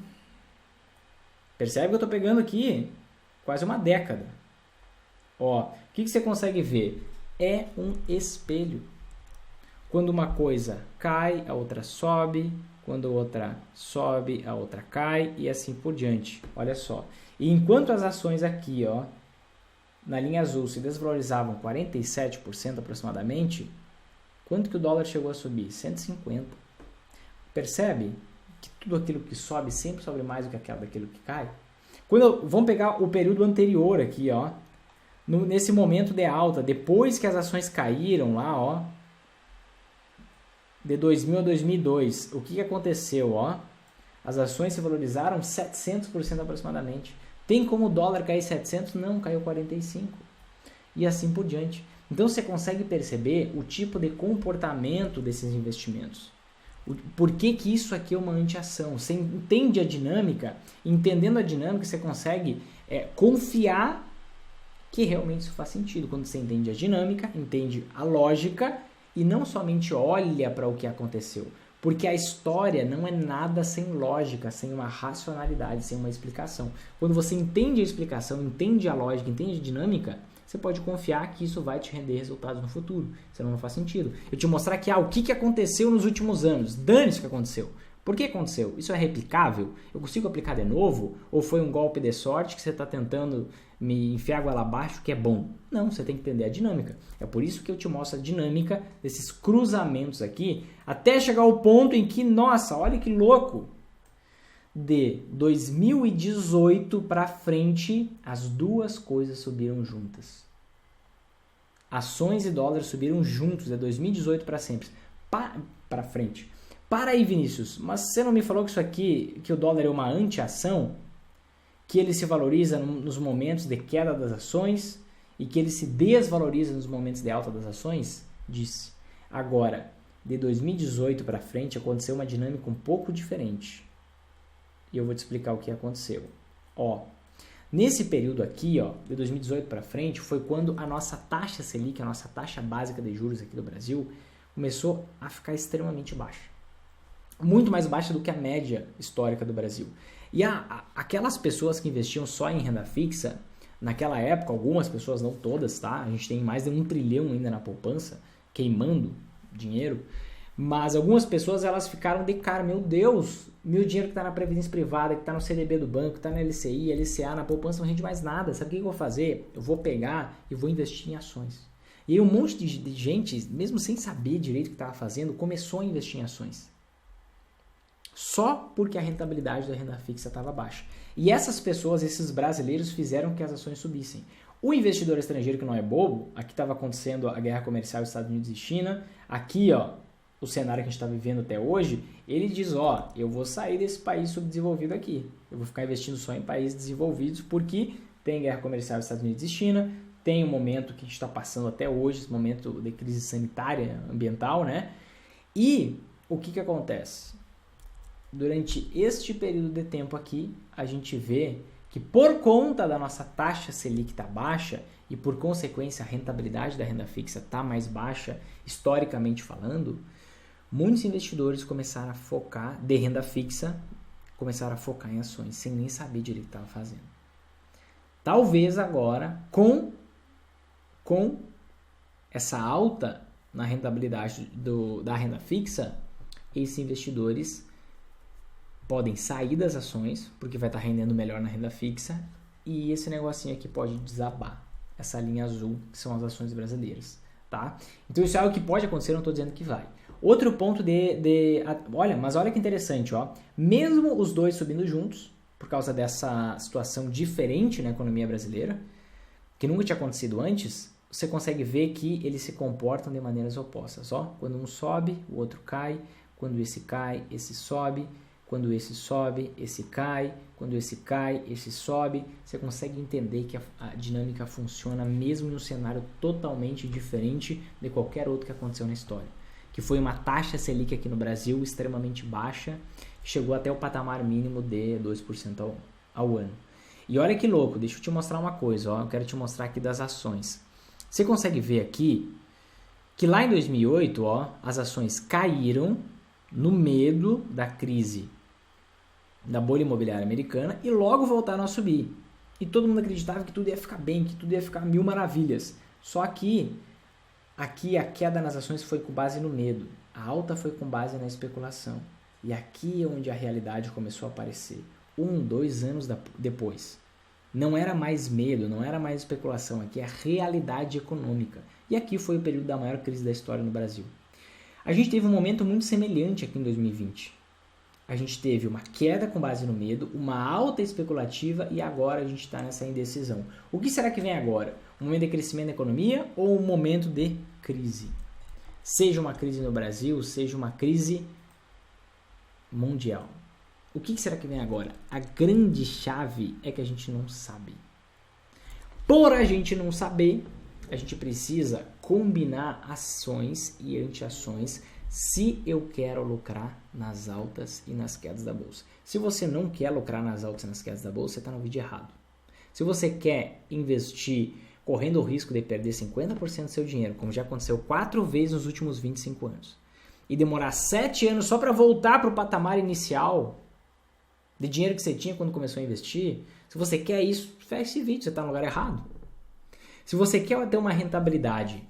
Percebe que eu estou pegando aqui quase uma década. Ó, o que você consegue ver? É um espelho. Quando uma coisa cai, a outra sobe. Quando a outra sobe, a outra cai e assim por diante. Olha só. E enquanto as ações aqui, ó, na linha azul, se desvalorizavam 47% aproximadamente, quanto que o dólar chegou a subir? 150%. Percebe que tudo aquilo que sobe sempre sobe mais do que daquilo que cai? Vamos pegar o período anterior aqui, ó, nesse momento de alta, depois que as ações caíram lá, ó, de 2000 a 2002, o que aconteceu? Ó? As ações se valorizaram 700% aproximadamente. Tem como o dólar cair 700? Não, caiu 45%. E assim por diante. Então você consegue perceber o tipo de comportamento desses investimentos. Por que isso aqui é uma anti-ação? Você entende a dinâmica, entendendo a dinâmica você consegue confiar que realmente isso faz sentido. Quando você entende a dinâmica, entende a lógica e não somente olha para o que aconteceu, porque a história não é nada sem lógica, sem uma racionalidade, sem uma explicação. Quando você entende a explicação, entende a lógica, entende a dinâmica, você pode confiar que isso vai te render resultados no futuro. Senão não faz sentido. Eu te mostrar aqui o que aconteceu nos últimos anos. Dane-se o que aconteceu. Por que aconteceu? Isso é replicável? Eu consigo aplicar de novo? Ou foi um golpe de sorte que você está tentando me enfiar água lá abaixo que é bom? Não, você tem que entender a dinâmica. É por isso que eu te mostro a dinâmica desses cruzamentos aqui, até chegar ao ponto em que, nossa, olha que louco! De 2018 para frente, as duas coisas subiram juntas. Ações e dólares subiram juntos, de 2018 para sempre, para frente. Para aí, Vinícius, mas você não me falou que isso aqui, que o dólar é uma anti-ação? Que ele se valoriza nos momentos de queda das ações e que ele se desvaloriza nos momentos de alta das ações? Disse. Agora, de 2018 para frente, aconteceu uma dinâmica um pouco diferente. E eu vou te explicar o que aconteceu. Nesse período aqui, de 2018 para frente, foi quando a nossa taxa Selic, a nossa taxa básica de juros aqui do Brasil, começou a ficar extremamente baixa. Muito mais baixa do que a média histórica do Brasil. E aquelas pessoas que investiam só em renda fixa, naquela época, algumas pessoas, não todas, tá? A gente tem mais de 1 trilhão ainda na poupança, queimando dinheiro. Mas algumas pessoas, elas ficaram de cara, meu Deus, meu dinheiro que está na Previdência Privada, que está no CDB do banco, que está na LCI, LCA, na poupança, não rende mais nada. Sabe o que eu vou fazer? Eu vou pegar e vou investir em ações. E aí um monte de gente, mesmo sem saber direito o que estava fazendo, começou a investir em ações. Só porque a rentabilidade da renda fixa estava baixa. E essas pessoas, esses brasileiros, fizeram que as ações subissem. O investidor estrangeiro que não é bobo, aqui estava acontecendo a guerra comercial Estados Unidos e China, aqui o cenário que a gente está vivendo até hoje, ele diz, eu vou sair desse país subdesenvolvido aqui, eu vou ficar investindo só em países desenvolvidos, porque tem guerra comercial Estados Unidos e China, tem um momento que a gente está passando até hoje, esse momento de crise sanitária, ambiental, né? E o que acontece? Durante este período de tempo aqui, a gente vê que por conta da nossa taxa Selic estar baixa e por consequência a rentabilidade da renda fixa está mais baixa, historicamente falando, muitos investidores começaram a focar, de renda fixa, começaram a focar em ações, sem nem saber direito o que estavam fazendo. Talvez agora, com essa alta na rentabilidade da renda fixa, esses investidores podem sair das ações, porque vai estar rendendo melhor na renda fixa, e esse negocinho aqui pode desabar, essa linha azul, que são as ações brasileiras, tá? Então isso é algo que pode acontecer, não estou dizendo que vai. Outro ponto olha que interessante, mesmo os dois subindo juntos, por causa dessa situação diferente na economia brasileira, que nunca tinha acontecido antes, você consegue ver que eles se comportam de maneiras opostas, quando um sobe, o outro cai, quando esse cai, esse sobe, quando esse sobe, esse cai, quando esse cai, esse sobe. Você consegue entender que a dinâmica funciona mesmo em um cenário totalmente diferente de qualquer outro que aconteceu na história. Que foi uma taxa Selic aqui no Brasil extremamente baixa, chegou até o patamar mínimo de 2% ao ano. E olha que louco, deixa eu te mostrar uma coisa, eu quero te mostrar aqui das ações. Você consegue ver aqui que lá em 2008, as ações caíram no medo da crise da bolha imobiliária americana e logo voltaram a subir. E todo mundo acreditava que tudo ia ficar bem, que tudo ia ficar mil maravilhas. Só que aqui a queda nas ações foi com base no medo, a alta foi com base na especulação. E aqui é onde a realidade começou a aparecer, 2 anos depois. Não era mais medo, não era mais especulação, aqui é a realidade econômica. E aqui foi o período da maior crise da história no Brasil. A gente teve um momento muito semelhante aqui em 2020. A gente teve uma queda com base no medo, uma alta especulativa e agora a gente está nessa indecisão. O que será que vem agora? Um momento de crescimento da economia ou um momento de crise? Seja uma crise no Brasil, seja uma crise mundial. O que será que vem agora? A grande chave é que a gente não sabe. Por a gente não saber, a gente precisa combinar ações e anti-ações se eu quero lucrar nas altas e nas quedas da bolsa. Se você não quer lucrar nas altas e nas quedas da bolsa, você está no vídeo errado. Se você quer investir correndo o risco de perder 50% do seu dinheiro, como já aconteceu 4 vezes nos últimos 25 anos, e demorar 7 anos só para voltar para o patamar inicial de dinheiro que você tinha quando começou a investir, se você quer isso, fecha esse vídeo, você está no lugar errado. Se você quer ter uma rentabilidade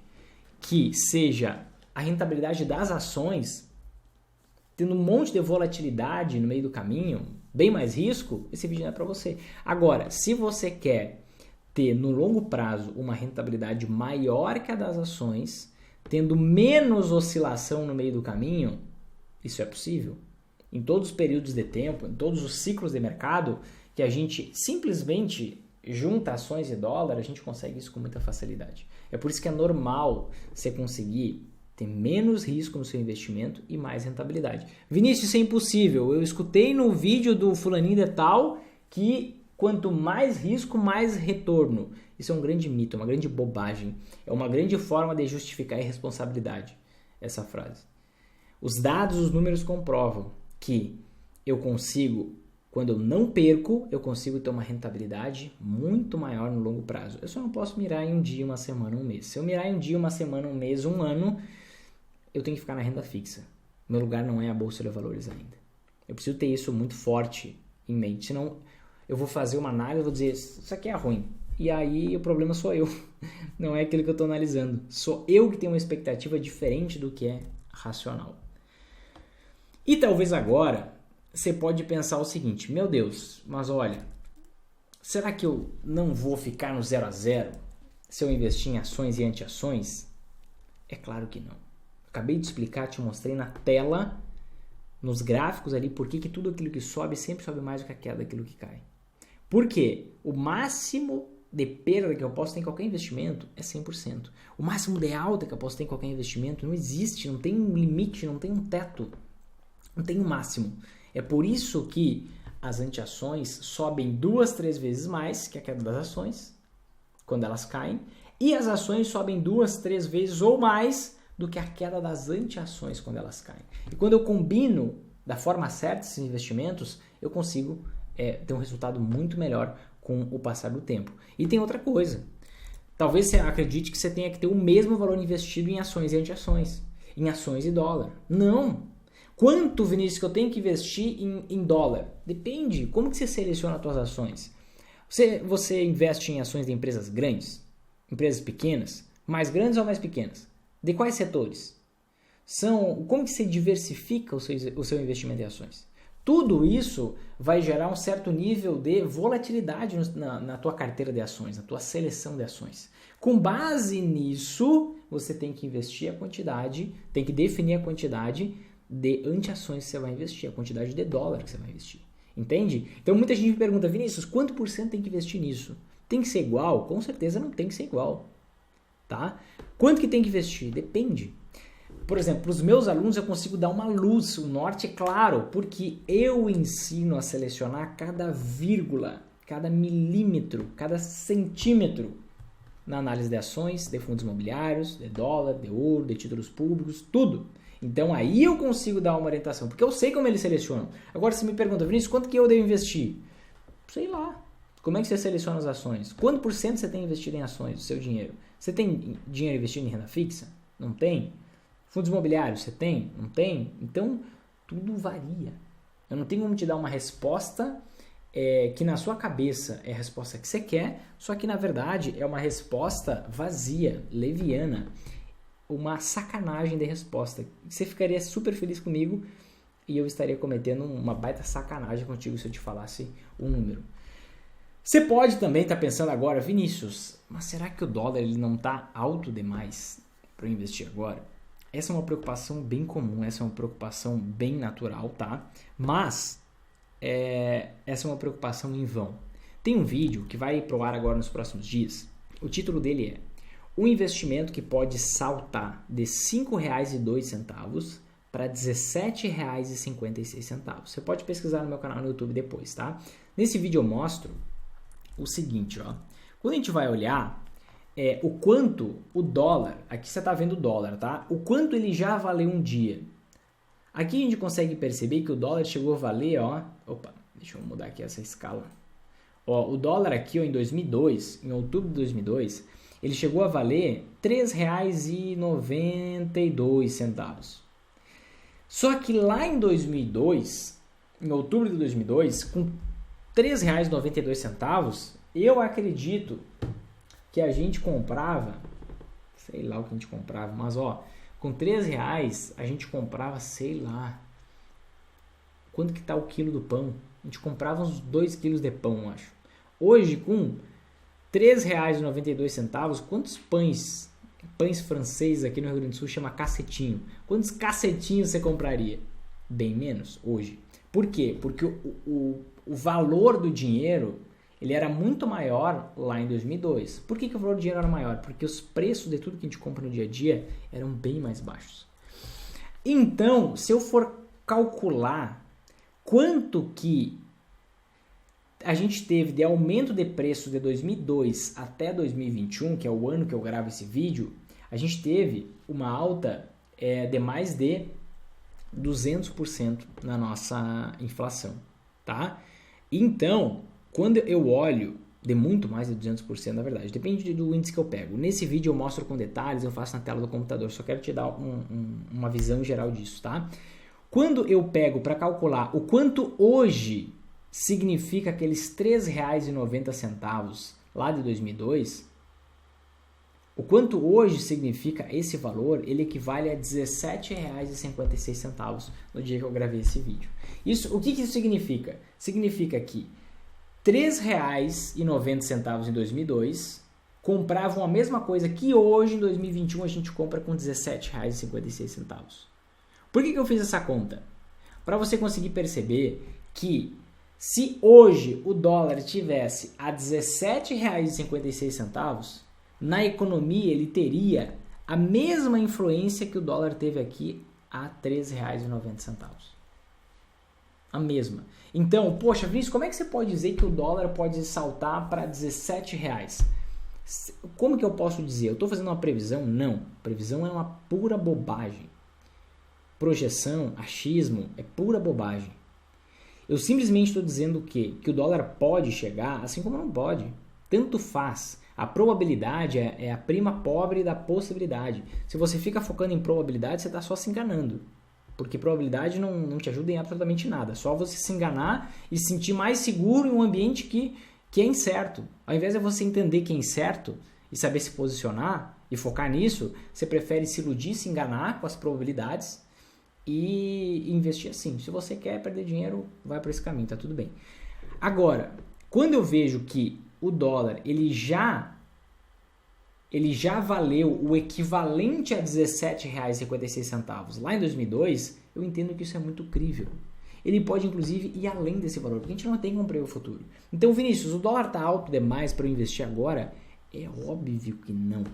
que seja a rentabilidade das ações, tendo um monte de volatilidade no meio do caminho, bem mais risco, esse vídeo não é para você. Agora, se você quer ter no longo prazo uma rentabilidade maior que a das ações, tendo menos oscilação no meio do caminho, isso é possível. Em todos os períodos de tempo, em todos os ciclos de mercado, que a gente simplesmente junta ações e dólar, a gente consegue isso com muita facilidade. É por isso que é normal você conseguir ter menos risco no seu investimento e mais rentabilidade. Vinícius, isso é impossível. Eu escutei no vídeo do fulaninho de tal que quanto mais risco, mais retorno. Isso é um grande mito, uma grande bobagem. É uma grande forma de justificar a irresponsabilidade, essa frase. Os dados, os números comprovam que eu consigo, quando eu não perco, eu consigo ter uma rentabilidade muito maior no longo prazo. Eu só não posso mirar em um dia, uma semana, um mês. Se eu mirar em um dia, uma semana, um mês, um ano, eu tenho que ficar na renda fixa. Meu lugar não é a Bolsa de Valores ainda. Eu preciso ter isso muito forte em mente, senão eu vou fazer uma análise e vou dizer, isso aqui é ruim. E aí o problema sou eu, não é aquilo que eu estou analisando. Sou eu que tenho uma expectativa diferente do que é racional. E talvez agora você pode pensar o seguinte, meu Deus, mas olha, será que eu não vou ficar no 0 a 0 se eu investir em ações e anti-ações? É claro que não. Acabei de explicar, te mostrei na tela, nos gráficos ali, por que tudo aquilo que sobe sempre sobe mais do que a queda daquilo que cai. Por quê? O máximo de perda que eu posso ter em qualquer investimento é 100%. O máximo de alta que eu posso ter em qualquer investimento não existe, não tem um limite, não tem um teto, não tem um máximo. É por isso que as anti-ações sobem 2, 3 vezes mais que a queda das ações, quando elas caem, e as ações sobem 2, 3 vezes ou mais do que a queda das anti-ações quando elas caem. E quando eu combino da forma certa esses investimentos, eu consigo ter um resultado muito melhor com o passar do tempo. E tem outra coisa. Talvez você acredite que você tenha que ter o mesmo valor investido em ações e anti-ações, em ações e dólar. Não! Quanto, Vinícius, que eu tenho que investir em dólar? Depende. Como que você seleciona as suas ações? Você investe em ações de empresas grandes? Empresas pequenas? Mais grandes ou mais pequenas? De quais setores? Como que você diversifica o seu investimento em ações? Tudo isso vai gerar um certo nível de volatilidade na tua carteira de ações, na tua seleção de ações. Com base nisso, você tem que investir a quantidade, tem que definir a quantidade de anti-ações que você vai investir, a quantidade de dólar que você vai investir. Entende? Então muita gente me pergunta, Vinícius, quanto por cento tem que investir nisso? Tem que ser igual? Com certeza não tem que ser igual. Tá? Quanto que tem que investir? Depende. Por exemplo, para os meus alunos eu consigo dar uma luz, o norte é claro, porque eu ensino a selecionar cada vírgula, cada milímetro, cada centímetro na análise de ações, de fundos imobiliários, de dólar, de ouro, de títulos públicos, tudo. Então aí eu consigo dar uma orientação, porque eu sei como eles selecionam. Agora você me pergunta, Vinícius, quanto que eu devo investir? Sei lá. Como é que você seleciona as ações? Quanto por cento você tem investido em ações do seu dinheiro? Você tem dinheiro investido em renda fixa? Não tem? Fundos imobiliários, você tem? Não tem? Então, tudo varia. Eu não tenho como te dar uma resposta que na sua cabeça é a resposta que você quer, só que na verdade é uma resposta vazia, leviana, uma sacanagem de resposta. Você ficaria super feliz comigo e eu estaria cometendo uma baita sacanagem contigo se eu te falasse um número. Você pode também estar pensando agora, Vinícius, mas será que o dólar ele não está alto demais para eu investir agora? Essa é uma preocupação bem comum, essa é uma preocupação bem natural, tá? Mas essa é uma preocupação em vão. Tem um vídeo que vai pro ar agora nos próximos dias. O título dele é um investimento que pode saltar de R$ 5,02 para R$ 17,56. Você pode pesquisar no meu canal no YouTube depois, tá? Nesse vídeo eu mostro o seguinte, ó. Quando a gente vai olhar o quanto o dólar, aqui você está vendo o dólar, tá? O quanto ele já valeu um dia. Aqui a gente consegue perceber que o dólar chegou a valer, ó. Opa, deixa eu mudar aqui essa escala. Ó, o dólar aqui, ó, em 2002, em outubro de 2002, ele chegou a valer R$ 3,92. Só que lá em 2002, em outubro de 2002, com R$ 3,92, eu acredito que a gente comprava, sei lá o que a gente comprava, mas ó, com R$3 a gente comprava, sei lá, quanto que tá o quilo do pão? A gente comprava uns 2 quilos de pão, eu acho. Hoje, com R$ 3,92, quantos pães franceses aqui no Rio Grande do Sul chama cacetinho? Quantos cacetinhos você compraria? Bem menos hoje. Por quê? Porque o valor do dinheiro ele era muito maior lá em 2002. Por que o valor do dinheiro era maior? Porque os preços de tudo que a gente compra no dia a dia eram bem mais baixos. Então, se eu for calcular quanto que a gente teve de aumento de preço de 2002 até 2021, que é o ano que eu gravo esse vídeo, a gente teve uma alta de mais de 200% na nossa inflação, tá? Então, quando eu olho, de muito mais de 200%, na verdade, depende do índice que eu pego. Nesse vídeo eu mostro com detalhes, eu faço na tela do computador, só quero te dar uma visão geral disso, tá? Quando eu pego para calcular o quanto hoje significa aqueles R$ 3,90 lá de 2002, o quanto hoje significa esse valor, ele equivale a R$ 17,56 no dia que eu gravei esse vídeo. O que isso significa? Significa que R$ 3,90 em 2002 compravam a mesma coisa que hoje, em 2021, a gente compra com R$ 17,56. Por que eu fiz essa conta? Para você conseguir perceber que se hoje o dólar estivesse a R$ 17,56, na economia ele teria a mesma influência que o dólar teve aqui a R$ 3,90. A mesma. Então, poxa, Vinícius, como é que você pode dizer que o dólar pode saltar para R$ 17? Como que eu posso dizer? Eu estou fazendo uma previsão? Não. Previsão é uma pura bobagem. Projeção, achismo, é pura bobagem. Eu simplesmente estou dizendo que o dólar pode chegar, assim como não pode. Tanto faz. A probabilidade é a prima pobre da possibilidade. Se você fica focando em probabilidade, você está só se enganando. Porque probabilidade não te ajuda em absolutamente nada. Só você se enganar e se sentir mais seguro em um ambiente que é incerto. Ao invés de você entender que é incerto e saber se posicionar e focar nisso, você prefere se iludir, se enganar com as probabilidades e investir assim. Se você quer perder dinheiro, vai por esse caminho, tá tudo bem. Agora, quando eu vejo que o dólar ele já valeu o equivalente a R$ 17,56 lá em 2002, eu entendo que isso é muito crível. Ele pode, inclusive, ir além desse valor, porque a gente não tem como prever o futuro. Então, Vinícius, o dólar está alto demais para eu investir agora? É óbvio que não.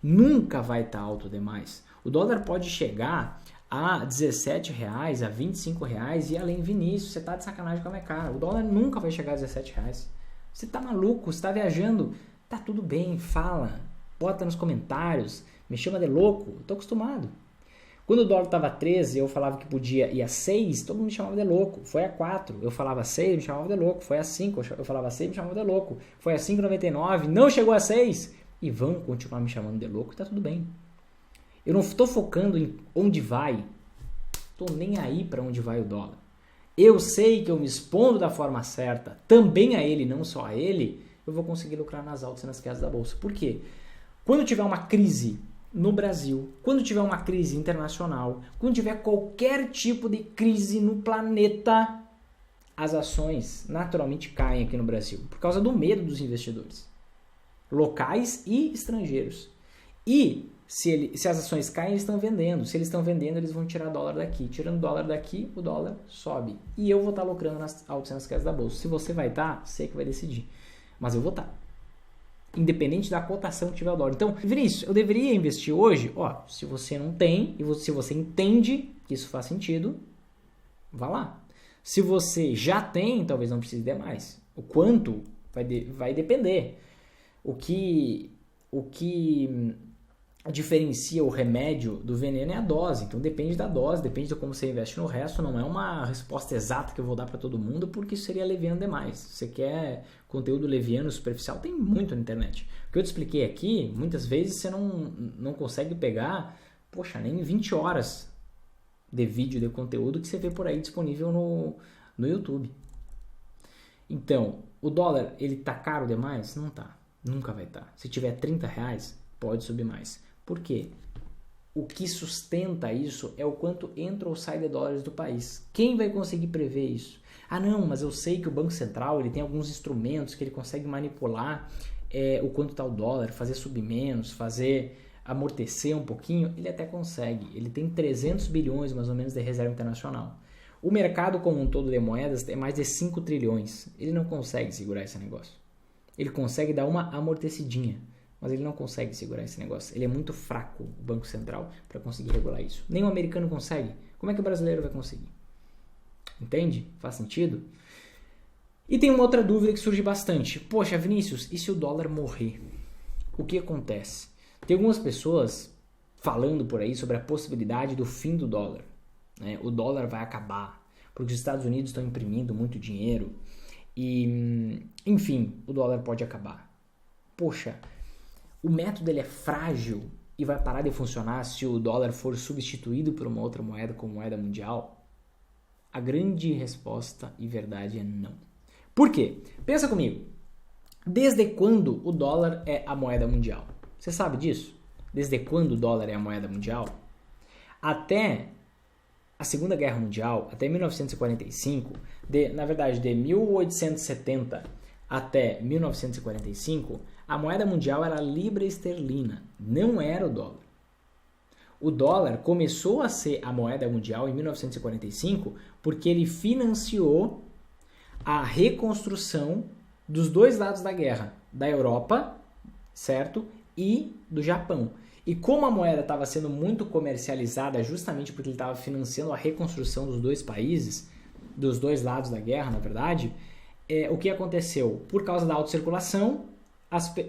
Nunca vai estar alto demais. O dólar pode chegar a R$ 17, a R$ 25 e além. Vinícius, você está de sacanagem com a minha cara. O dólar nunca vai chegar a R$ 17. Você está maluco? Você está viajando? Tá tudo bem, fala. Bota nos comentários, me chama de louco, eu tô acostumado. Quando o dólar estava 13, eu falava que podia ir a 6, todo mundo me chamava de louco. Foi a 4, eu falava 6, me chamava de louco. Foi a 5, eu falava 6, me chamava de louco. Foi a 5,99, não chegou a 6. E vão continuar me chamando de louco, tá tudo bem. Eu não estou focando em onde vai, estou nem aí para onde vai o dólar. Eu sei que eu me expondo da forma certa, também a ele, não só a ele, eu vou conseguir lucrar nas altas e nas quedas da bolsa. Por quê? Quando tiver uma crise no Brasil, quando tiver uma crise internacional, quando tiver qualquer tipo de crise no planeta, as ações naturalmente caem aqui no Brasil, por causa do medo dos investidores, locais e estrangeiros. E se as ações caem, eles estão vendendo. Se eles estão vendendo, eles vão tirar dólar daqui. Tirando dólar daqui, o dólar sobe. E eu vou estar lucrando nas altas e nas quedas da bolsa. Se você vai estar, sei que vai decidir. Mas eu vou estar. Independente da cotação que tiver o dólar. Então, Vinícius, eu deveria investir hoje? Ó, se você não tem, e se você entende que isso faz sentido, vá lá. Se você já tem, talvez não precise de mais. O quanto vai depender. O que diferencia o remédio do veneno é a dose. Então depende da dose, depende de como você investe no resto. Não é uma resposta exata que eu vou dar para todo mundo, porque isso seria leviano demais. Se você quer conteúdo leviano, superficial, tem muito na internet. O que eu te expliquei aqui, muitas vezes você não consegue pegar, nem 20 horas de vídeo, de conteúdo que você vê por aí disponível no YouTube. Então, o dólar, ele tá caro demais? Não tá. Nunca vai estar. Se tiver R$30, pode subir mais. Por quê? O que sustenta isso é o quanto entra ou sai de dólares do país. Quem vai conseguir prever isso? Ah, não, mas eu sei que o Banco Central ele tem alguns instrumentos que ele consegue manipular o quanto está o dólar, fazer subir menos, fazer amortecer um pouquinho. Ele até consegue. Ele tem 300 bilhões mais ou menos de reserva internacional. O mercado como um todo de moedas tem mais de 5 trilhões. Ele não consegue segurar esse negócio. Ele consegue dar uma amortecidinha. Mas ele não consegue segurar esse negócio. Ele é muito fraco, o Banco Central, para conseguir regular isso. Nem o americano consegue. Como é que o brasileiro vai conseguir? Entende? Faz sentido? E tem uma outra dúvida que surge bastante. Poxa, Vinícius, e se o dólar morrer? O que acontece? Tem algumas pessoas falando por aí sobre a possibilidade do fim do dólar. Né? O dólar vai acabar, porque os Estados Unidos estão imprimindo muito dinheiro e, enfim, o dólar pode acabar. Poxa, o método ele é frágil e vai parar de funcionar se o dólar for substituído por uma outra moeda como moeda mundial? A grande resposta e verdade é não. Por quê? Pensa comigo. Desde quando o dólar é a moeda mundial? Você sabe disso? Desde quando o dólar é a moeda mundial? Até a Segunda Guerra Mundial, até 1945, na verdade de 1870 até 1945, a moeda mundial era a libra esterlina, não era o dólar. O dólar começou a ser a moeda mundial em 1945 porque ele financiou a reconstrução dos dois lados da guerra, da Europa, certo? E do Japão. E como a moeda estava sendo muito comercializada justamente porque ele estava financiando a reconstrução dos dois países, dos dois lados da guerra, na verdade, o que aconteceu? Por causa da autocirculação,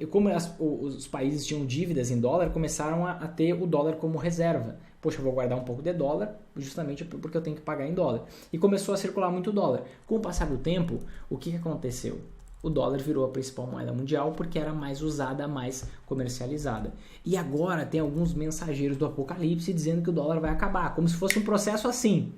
como os países tinham dívidas em dólar, começaram a ter o dólar como reserva. Poxa, eu vou guardar um pouco de dólar justamente porque eu tenho que pagar em dólar. E começou a circular muito dólar. Com o passar do tempo, o que aconteceu? O dólar virou a principal moeda mundial porque era mais usada, mais comercializada. E agora tem alguns mensageiros do apocalipse dizendo que o dólar vai acabar, como se fosse um processo assim,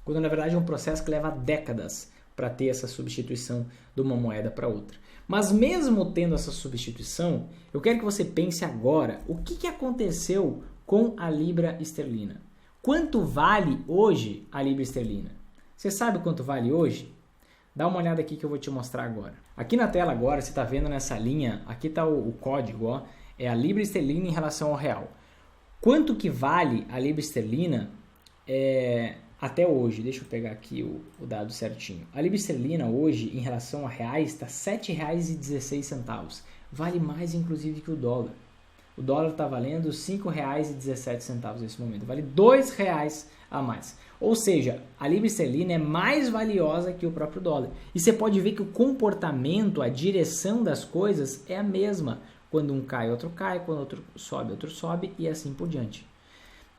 quando na verdade é um processo que leva décadas para ter essa substituição de uma moeda para outra. Mas mesmo tendo essa substituição, eu quero que você pense agora o que aconteceu com a libra esterlina. Quanto vale hoje a libra esterlina? Você sabe quanto vale hoje? Dá uma olhada aqui que eu vou te mostrar agora. Aqui na tela agora, você está vendo nessa linha, aqui está o código, ó, é a libra esterlina em relação ao real. Quanto que vale a libra esterlina até hoje? Deixa eu pegar aqui o dado certinho. A libra esterlina hoje, em relação a reais, está R$ 7,16. Vale mais, inclusive, que o dólar. O dólar está valendo R$ 5,17 nesse momento. Vale R$ 2,00 a mais. Ou seja, a libra esterlina é mais valiosa que o próprio dólar. E você pode ver que o comportamento, a direção das coisas é a mesma. Quando um cai, outro cai. Quando outro sobe e assim por diante.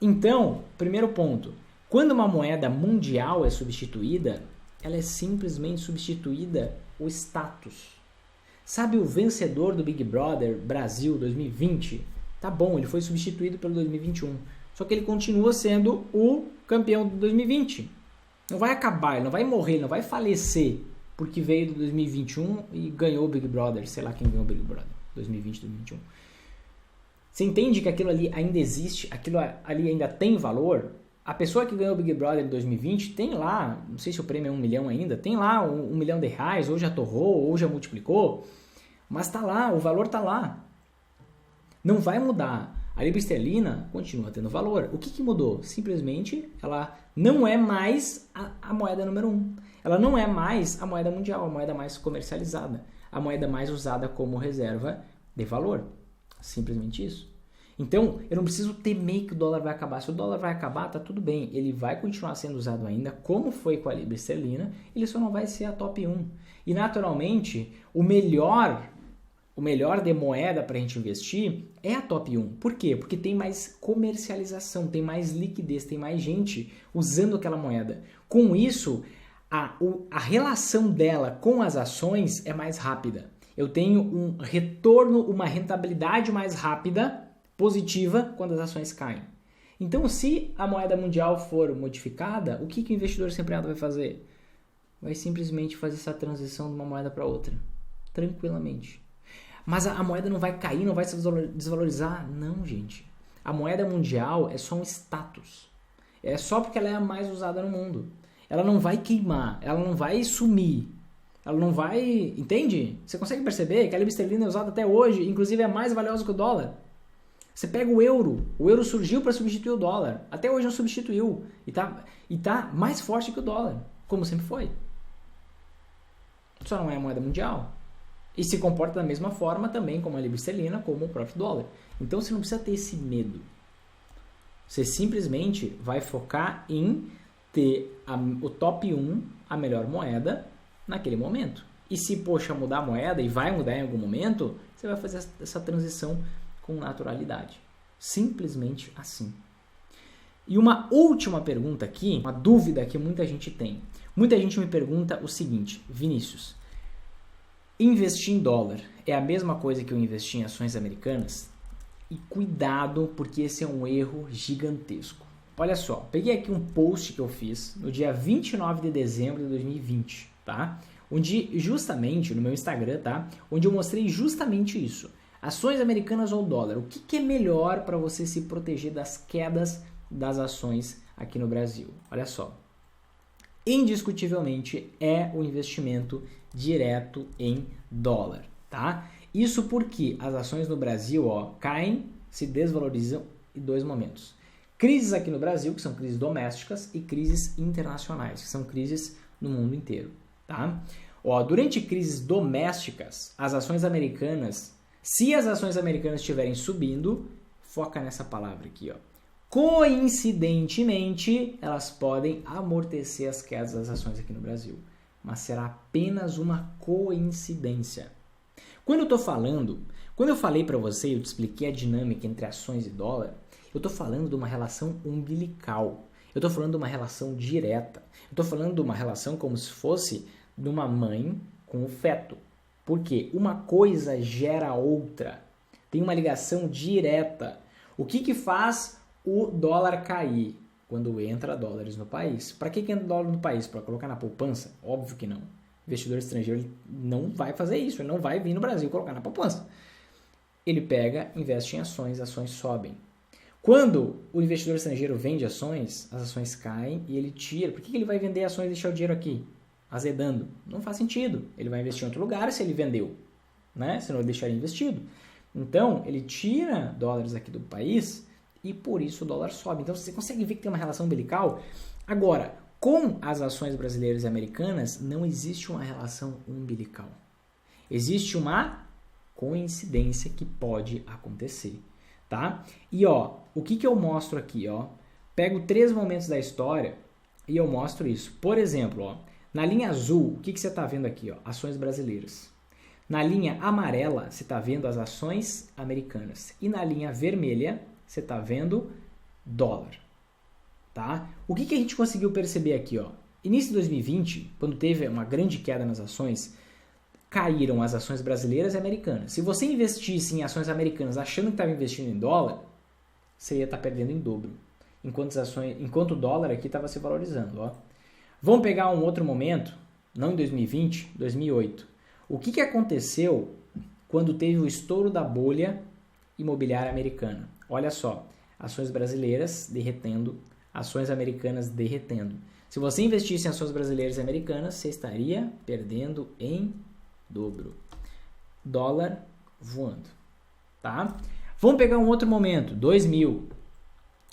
Então, primeiro ponto. Quando uma moeda mundial é substituída, ela é simplesmente substituída o status. Sabe o vencedor do Big Brother Brasil 2020? Tá bom, ele foi substituído pelo 2021. Só que ele continua sendo o campeão do 2020. Não vai acabar, ele não vai morrer, ele não vai falecer porque veio do 2021 e ganhou o Big Brother. Sei lá quem ganhou o Big Brother, 2020, 2021. Você entende que aquilo ali ainda existe, aquilo ali ainda tem valor? A pessoa que ganhou o Big Brother em 2020 tem lá, não sei se o prêmio é 1 milhão ainda, tem lá um milhão de reais, ou já torrou, ou já multiplicou, mas tá lá, o valor tá lá. Não vai mudar. A libra esterlina continua tendo valor. O que mudou? Simplesmente ela não é mais a moeda número 1. Ela não é mais a moeda mundial, a moeda mais comercializada, a moeda mais usada como reserva de valor. Simplesmente isso. Então, eu não preciso temer que o dólar vai acabar. Se o dólar vai acabar, tá tudo bem. Ele vai continuar sendo usado ainda, como foi com a libra esterlina, ele só não vai ser a top 1. E, naturalmente, o melhor de moeda para a gente investir é a top 1. Por quê? Porque tem mais comercialização, tem mais liquidez, tem mais gente usando aquela moeda. Com isso, a relação dela com as ações é mais rápida. Eu tenho um retorno, uma rentabilidade mais rápida, positiva, quando as ações caem. Então, se a moeda mundial for modificada, o que o investidor sempre vai fazer? Vai simplesmente fazer essa transição de uma moeda para outra, tranquilamente. Mas a moeda não vai cair, não vai se desvalorizar? Não, gente. A moeda mundial é só um status. É só porque ela é a mais usada no mundo. Ela não vai queimar, ela não vai sumir. Ela não vai... Entende? Você consegue perceber que a libra esterlina é usada até hoje, inclusive é mais valiosa que o dólar. Você pega o euro surgiu para substituir o dólar. Até hoje não substituiu. E tá mais forte que o dólar, como sempre foi. Só não é a moeda mundial. E se comporta da mesma forma também como a libra esterlina, como o próprio dólar. Então você não precisa ter esse medo. Você simplesmente vai focar em ter o top 1, a melhor moeda, naquele momento. E se, poxa, mudar a moeda, e vai mudar em algum momento, você vai fazer essa transição com naturalidade. Simplesmente assim. E uma última pergunta aqui, uma dúvida que muita gente tem. Muita gente me pergunta o seguinte: Vinícius, investir em dólar é a mesma coisa que eu investir em ações americanas? E cuidado, porque esse é um erro gigantesco. Olha só, peguei aqui um post que eu fiz no dia 29 de dezembro de 2020, tá? Onde justamente, no meu Instagram, tá? Onde eu mostrei justamente isso. Ações americanas ou dólar? O que é melhor para você se proteger das quedas das ações aqui no Brasil? Olha só. Indiscutivelmente é o investimento direto em dólar, tá? Isso porque as ações no Brasil, ó, caem, se desvalorizam em dois momentos. Crises aqui no Brasil, que são crises domésticas, e crises internacionais, que são crises no mundo inteiro, tá? Ó, durante crises domésticas, as ações americanas, se as ações americanas estiverem subindo, foca nessa palavra aqui, ó. Coincidentemente, elas podem amortecer as quedas das ações aqui no Brasil, mas será apenas uma coincidência. Quando eu falei para você, eu te expliquei a dinâmica entre ações e dólar, eu estou falando de uma relação umbilical, eu estou falando de uma relação direta, eu estou falando de uma relação como se fosse de uma mãe com o feto, porque uma coisa gera outra, tem uma ligação direta. O que faz o dólar cair quando entra dólares no país? Para que entra dólar no país? Para colocar na poupança? Óbvio que não. O investidor estrangeiro ele não vai fazer isso, ele não vai vir no Brasil colocar na poupança. Ele pega, investe em ações, ações sobem. Quando o investidor estrangeiro vende ações, as ações caem e ele tira. Por que ele vai vender ações e deixar o dinheiro aqui, azedando? Não faz sentido. Ele vai investir em outro lugar se ele vendeu, né? Se não deixaria investido. Então, ele tira dólares aqui do país e por isso o dólar sobe. Então, você consegue ver que tem uma relação umbilical. Agora, com as ações brasileiras e americanas, não existe uma relação umbilical. Existe uma coincidência que pode acontecer, tá? E ó, o que eu mostro aqui, ó? Pego 3 momentos da história e eu mostro isso. Por exemplo, ó, na linha azul, o que você está vendo aqui, ó? Ações brasileiras. Na linha amarela, você está vendo as ações americanas. E na linha vermelha, você está vendo dólar, tá? O que a gente conseguiu perceber aqui, ó? Início de 2020, quando teve uma grande queda nas ações, caíram as ações brasileiras e americanas. Se você investisse em ações americanas achando que estava investindo em dólar, você ia estar perdendo em dobro. Enquanto o dólar aqui estava se valorizando, ó. Vamos pegar um outro momento, não em 2020, 2008. O que aconteceu quando teve o estouro da bolha imobiliária americana? Olha só, ações brasileiras derretendo, ações americanas derretendo. Se você investisse em ações brasileiras e americanas, você estaria perdendo em dobro. Dólar voando, tá? Vamos pegar um outro momento, 2000.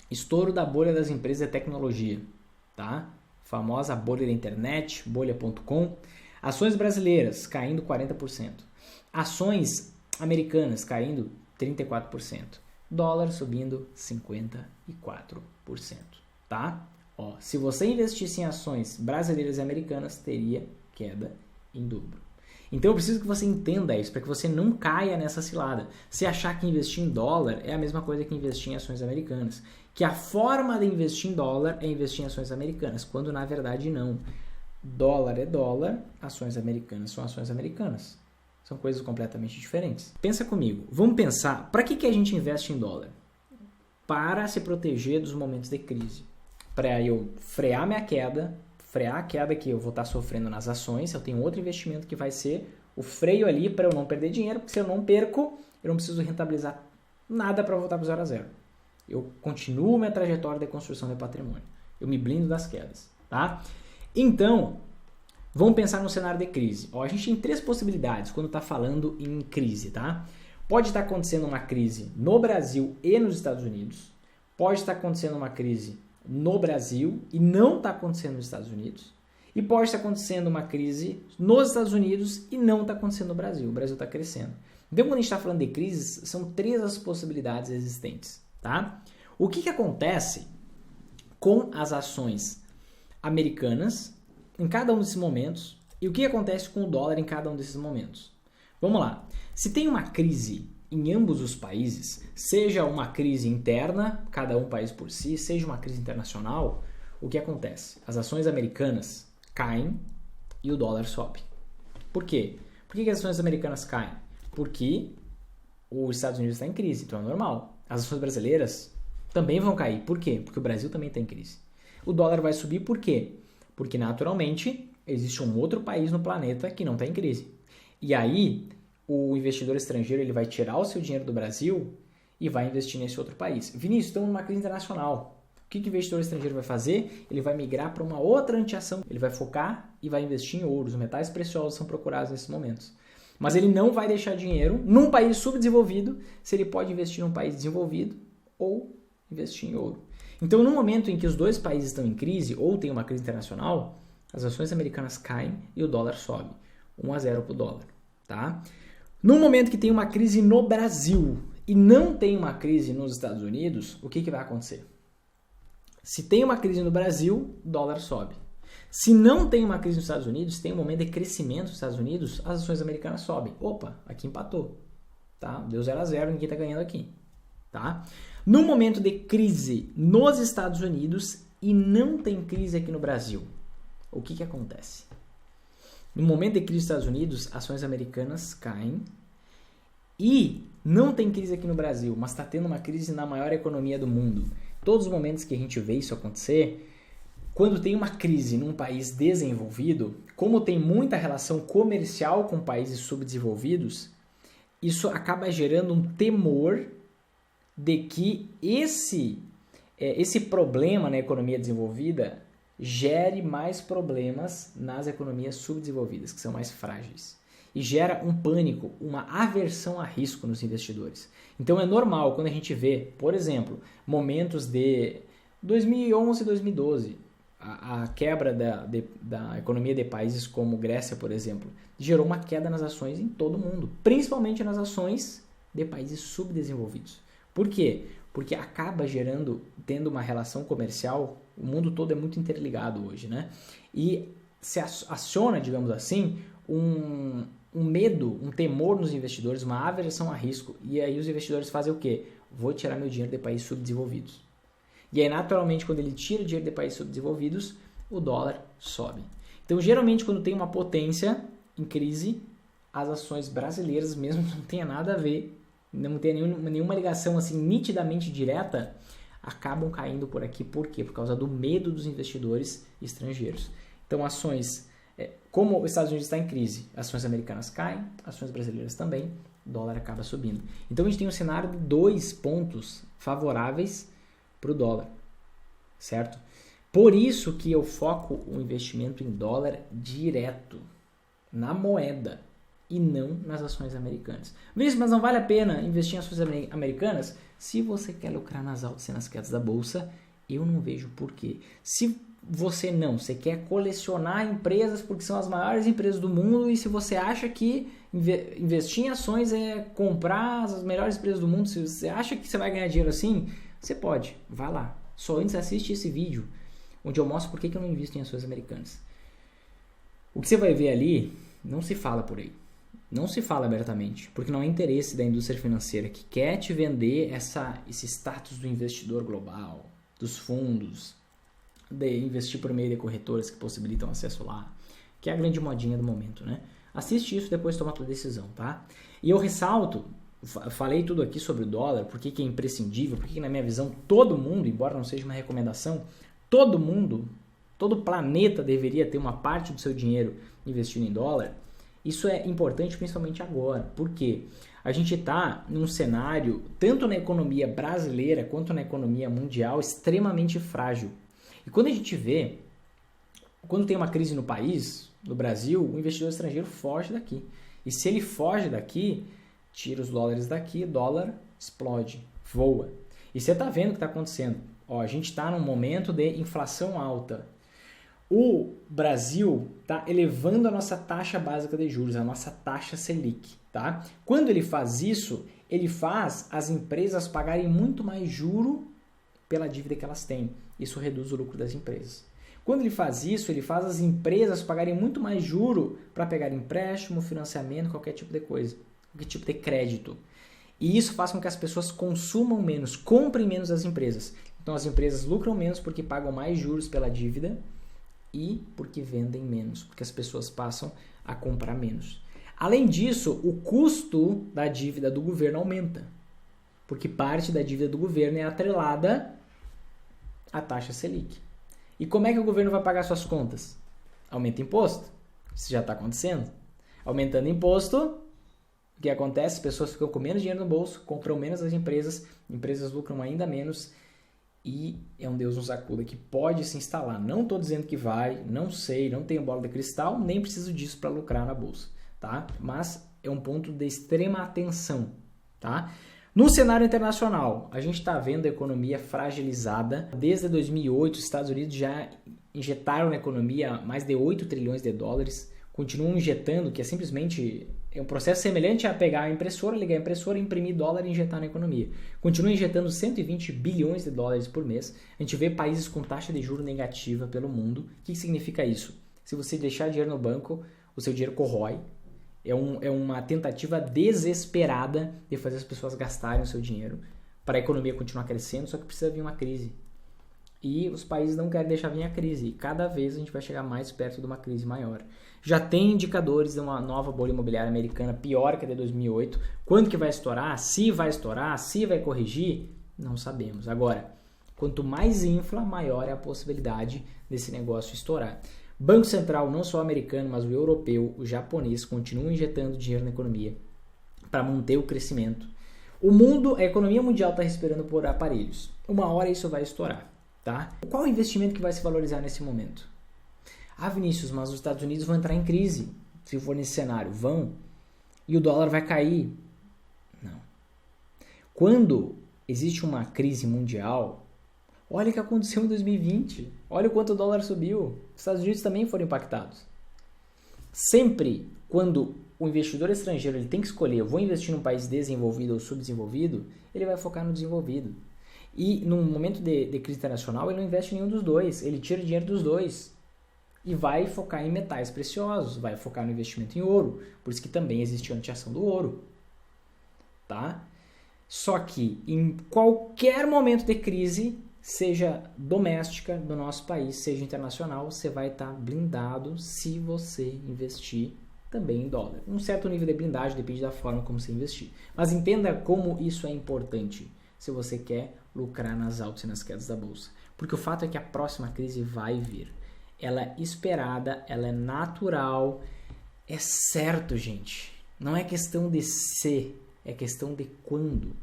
Estouro da bolha das empresas de tecnologia, tá? Famosa bolha da internet, bolha.com. Ações brasileiras caindo 40%. Ações americanas caindo 34%. Dólar subindo 54%, tá? Ó, se você investisse em ações brasileiras e americanas, teria queda em dobro. Então eu preciso que você entenda isso, para que você não caia nessa cilada. Se achar que investir em dólar é a mesma coisa que investir em ações americanas. Que a forma de investir em dólar é investir em ações americanas, quando na verdade não. Dólar é dólar, ações americanas são ações americanas. São coisas completamente diferentes. Pensa comigo, vamos pensar, para que a gente investe em dólar? Para se proteger dos momentos de crise. Para eu frear minha queda, frear a queda que eu vou estar sofrendo nas ações, eu tenho outro investimento que vai ser o freio ali para eu não perder dinheiro, porque se eu não perco, eu não preciso rentabilizar nada para voltar para o 0 a 0. Eu continuo minha trajetória de construção de patrimônio. Eu me blindo das quedas, tá? Então, vamos pensar no cenário de crise. Ó, a gente tem 3 possibilidades quando está falando em crise, tá? Pode estar acontecendo uma crise no Brasil e nos Estados Unidos. Pode estar acontecendo uma crise no Brasil e não está acontecendo nos Estados Unidos. E pode estar acontecendo uma crise nos Estados Unidos e não está acontecendo no Brasil. O Brasil está crescendo. Então, quando a gente está falando de crises, são 3 as possibilidades existentes, tá? O que acontece com as ações americanas, em cada um desses momentos, E o que acontece com o dólar em cada um desses momentos? Vamos lá. Se tem uma crise em ambos os países, seja uma crise interna, cada um país por si, seja uma crise internacional, o que acontece? As ações americanas caem e o dólar sobe. Por quê? Por que as ações americanas caem? Porque os Estados Unidos está em crise, então é normal. As ações brasileiras também vão cair. Por quê? Porque o Brasil também está em crise. O dólar vai subir por quê? Porque naturalmente existe um outro país no planeta que não está em crise. E aí o investidor estrangeiro ele vai tirar o seu dinheiro do Brasil e vai investir nesse outro país. Vinícius, estamos numa crise internacional. O que o investidor estrangeiro vai fazer? Ele vai migrar para uma outra anteação. Ele vai focar e vai investir em ouro. Os metais preciosos são procurados nesses momentos. Mas ele não vai deixar dinheiro num país subdesenvolvido se ele pode investir num país desenvolvido ou investir em ouro. Então, no momento em que os dois países estão em crise ou tem uma crise internacional, as ações americanas caem e o dólar sobe. 1-0 para o dólar. Tá? No momento que tem uma crise no Brasil e não tem uma crise nos Estados Unidos, o que vai acontecer? Se tem uma crise no Brasil, o dólar sobe. Se não tem uma crise nos Estados Unidos, tem um momento de crescimento nos Estados Unidos, as ações americanas sobem. Opa, aqui empatou. Tá? Deu 0-0, ninguém está ganhando aqui. Tá? No momento de crise nos Estados Unidos e não tem crise aqui no Brasil, o que acontece? No momento de crise nos Estados Unidos, ações americanas caem e não tem crise aqui no Brasil, mas está tendo uma crise na maior economia do mundo. Todos os momentos que a gente vê isso acontecer, quando tem uma crise num país desenvolvido, como tem muita relação comercial com países subdesenvolvidos, isso acaba gerando um temor de que esse problema na economia desenvolvida gere mais problemas nas economias subdesenvolvidas, que são mais frágeis. E gera um pânico, uma aversão a risco nos investidores. Então é normal quando a gente vê, por exemplo, momentos de 2011 e 2012, a quebra da economia de países como Grécia, por exemplo, gerou uma queda nas ações em todo o mundo, principalmente nas ações de países subdesenvolvidos. Por quê? Porque acaba tendo uma relação comercial, o mundo todo é muito interligado hoje, né? E se aciona, digamos assim, um medo, um temor nos investidores, uma aversão a risco. E aí os investidores fazem o quê? Vou tirar meu dinheiro de países subdesenvolvidos. E aí, naturalmente, quando ele tira o dinheiro de países subdesenvolvidos, o dólar sobe. Então, geralmente, quando tem uma potência em crise, as ações brasileiras, mesmo que não tenha nada a ver, não tenha nenhuma ligação assim nitidamente direta, acabam caindo por aqui. Por quê? Por causa do medo dos investidores estrangeiros. Então, ações, como os Estados Unidos está em crise, ações americanas caem, ações brasileiras também, o dólar acaba subindo. Então, a gente tem um cenário de 2 pontos favoráveis para o dólar, certo? Por isso que eu foco o investimento em dólar direto, na moeda, e não nas ações americanas. Vinícius, mas não vale a pena investir em ações americanas? Se você quer lucrar nas altas e nas quedas da bolsa, eu não vejo porquê. Se você quer colecionar empresas porque são as maiores empresas do mundo, e se você acha que investir em ações é comprar as melhores empresas do mundo, se você acha que você vai ganhar dinheiro assim, você pode, vai lá. Só antes assiste esse vídeo, onde eu mostro por que eu não invisto em ações americanas. O que você vai ver ali, não se fala por aí. Não se fala abertamente, porque não é interesse da indústria financeira que quer te vender esse status do investidor global, dos fundos, de investir por meio de corretoras que possibilitam acesso lá, que é a grande modinha do momento, né? Assiste isso, depois toma a tua decisão, tá? E eu ressalto, falei tudo aqui sobre o dólar, porque que é imprescindível, porque na minha visão todo mundo, embora não seja uma recomendação, todo mundo, todo planeta deveria ter uma parte do seu dinheiro investido em dólar. Isso é importante principalmente agora, porque a gente está num cenário, tanto na economia brasileira quanto na economia mundial, extremamente frágil. E quando a gente vê, quando tem uma crise no país, no Brasil, o investidor estrangeiro foge daqui. E se ele foge daqui, tira os dólares daqui, o dólar explode, voa. E você está vendo o que está acontecendo. Ó, a gente está num momento de inflação alta. O Brasil está elevando a nossa taxa básica de juros, a nossa taxa Selic. Tá? Quando ele faz isso, ele faz as empresas pagarem muito mais juro pela dívida que elas têm. Isso reduz o lucro das empresas. Quando ele faz isso, ele faz as empresas pagarem muito mais juro para pegar empréstimo, financiamento, qualquer tipo de coisa, qualquer tipo de crédito. E isso faz com que as pessoas consumam menos, comprem menos as empresas. Então as empresas lucram menos porque pagam mais juros pela dívida e porque vendem menos, porque as pessoas passam a comprar menos. Além disso, o custo da dívida do governo aumenta, porque parte da dívida do governo é atrelada à taxa Selic. E como é que o governo vai pagar suas contas? Aumenta imposto. Isso já está acontecendo. Aumentando imposto, o que acontece? As pessoas ficam com menos dinheiro no bolso, compram menos as empresas lucram ainda menos e é um Deus nos acuda que pode se instalar. Não estou dizendo que vai, não sei, não tenho bola de cristal, nem preciso disso para lucrar na bolsa, tá? Mas é um ponto de extrema atenção, tá? No cenário internacional, a gente está vendo a economia fragilizada. Desde 2008, os Estados Unidos já injetaram na economia mais de 8 trilhões de dólares. Continuam injetando, que é simplesmente um processo semelhante a pegar a impressora, ligar a impressora, imprimir dólar e injetar na economia. Continuam injetando 120 bilhões de dólares por mês. A gente vê países com taxa de juros negativa pelo mundo. O que significa isso? Se você deixar dinheiro no banco, o seu dinheiro corrói. É uma tentativa desesperada de fazer as pessoas gastarem o seu dinheiro para a economia continuar crescendo, só que precisa vir uma crise. E os países não querem deixar vir a crise. E cada vez a gente vai chegar mais perto de uma crise maior. Já tem indicadores de uma nova bolha imobiliária americana pior que a de 2008. Quando que vai estourar? Se vai corrigir? Não sabemos. Agora, quanto mais infla, maior é a possibilidade desse negócio estourar. Banco Central, não só o americano, mas o europeu, o japonês, continuam injetando dinheiro na economia para manter o crescimento. A economia mundial está respirando por aparelhos. Uma hora isso vai estourar, tá? Qual o investimento que vai se valorizar nesse momento? Ah, Vinícius, mas os Estados Unidos vão entrar em crise. Se for nesse cenário, vão. E o dólar vai cair. Não. Quando existe uma crise mundial, olha o que aconteceu em 2020. Olha o quanto o dólar subiu. Os Estados Unidos também foram impactados. Sempre quando o investidor estrangeiro ele tem que escolher, eu vou investir num país desenvolvido ou subdesenvolvido, ele vai focar no desenvolvido. E num momento de crise internacional, ele não investe em nenhum dos dois. Ele tira dinheiro dos dois. E vai focar em metais preciosos, vai focar no investimento em ouro. Por isso que também existe a anti-ação do ouro. Tá? Só que em qualquer momento de crise, seja doméstica do nosso país, seja internacional, você vai estar blindado se você investir também em dólar. Um certo nível de blindagem depende da forma como você investir. Mas entenda como isso é importante se você quer lucrar nas altas e nas quedas da bolsa. Porque o fato é que a próxima crise vai vir. Ela é esperada, ela é natural, é certo, gente. Não é questão de se, é questão de quando.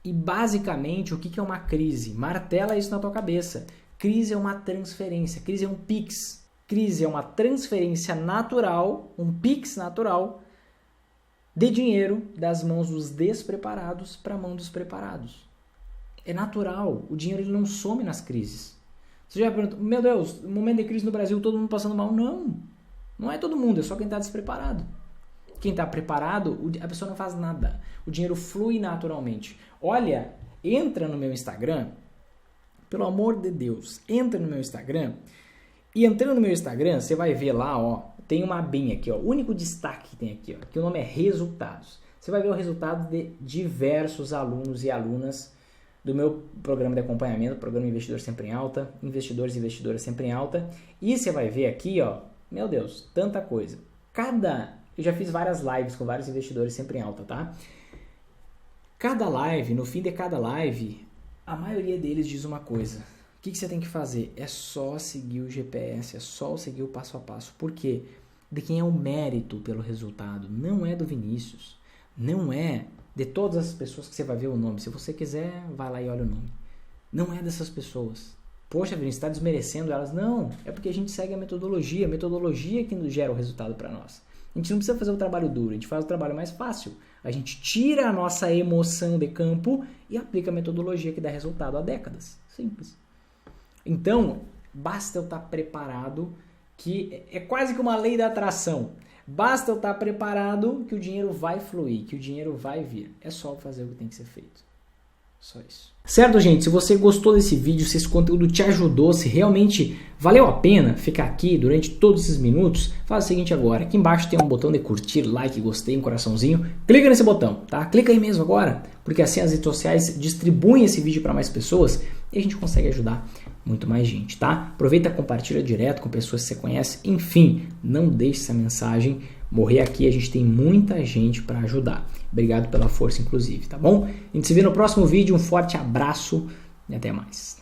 E basicamente, o que é uma crise? Martela isso na tua cabeça. Crise é uma transferência, crise é um PIX. Crise é uma transferência natural, um PIX natural, de dinheiro das mãos dos despreparados para a mão dos preparados. É natural, o dinheiro ele não some nas crises. Você já perguntou, meu Deus, no momento de crise no Brasil, todo mundo passando mal? Não, não é todo mundo, é só quem está despreparado. Quem está preparado, a pessoa não faz nada. O dinheiro flui naturalmente. Olha, entra no meu Instagram, pelo amor de Deus, entra no meu Instagram. E entrando no meu Instagram, você vai ver lá, ó, tem uma abinha aqui, ó, o único destaque que tem aqui, ó, que o nome é Resultados. Você vai ver o resultado de diversos alunos e alunas do meu programa de acompanhamento, programa Investidor Sempre em Alta, investidores e investidoras sempre em alta. E você vai ver aqui, ó, meu Deus, tanta coisa. Eu já fiz várias lives com vários investidores sempre em alta, tá? Cada live, no fim de cada live, a maioria deles diz uma coisa. O que você tem que fazer? É só seguir o GPS, é só seguir o passo a passo. Por quê? De quem é o mérito pelo resultado. Não é do Vinícius. Não é de todas as pessoas que você vai ver o nome. Se você quiser, vai lá e olha o nome. Não é dessas pessoas. Poxa, Vinícius, está desmerecendo elas? Não, é porque a gente segue a metodologia que nos gera o resultado para nós. A gente não precisa fazer o trabalho duro, a gente faz o trabalho mais fácil. A gente tira a nossa emoção de campo e aplica a metodologia que dá resultado há décadas. Simples. Então, basta eu estar preparado, que é quase que uma lei da atração. Basta eu estar preparado que o dinheiro vai fluir, que o dinheiro vai vir. É só fazer o que tem que ser feito. Só isso. Certo, gente? Se você gostou desse vídeo, se esse conteúdo te ajudou, se realmente valeu a pena ficar aqui durante todos esses minutos, faz o seguinte agora. Aqui embaixo tem um botão de curtir, like, gostei, um coraçãozinho. Clica nesse botão, tá? Clica aí mesmo agora, porque assim as redes sociais distribuem esse vídeo para mais pessoas e a gente consegue ajudar muito mais gente, tá? Aproveita, compartilha direto com pessoas que você conhece. Enfim, não deixe essa mensagem morrer aqui, a gente tem muita gente para ajudar. Obrigado pela força, inclusive, tá bom? A gente se vê no próximo vídeo, um forte abraço e até mais.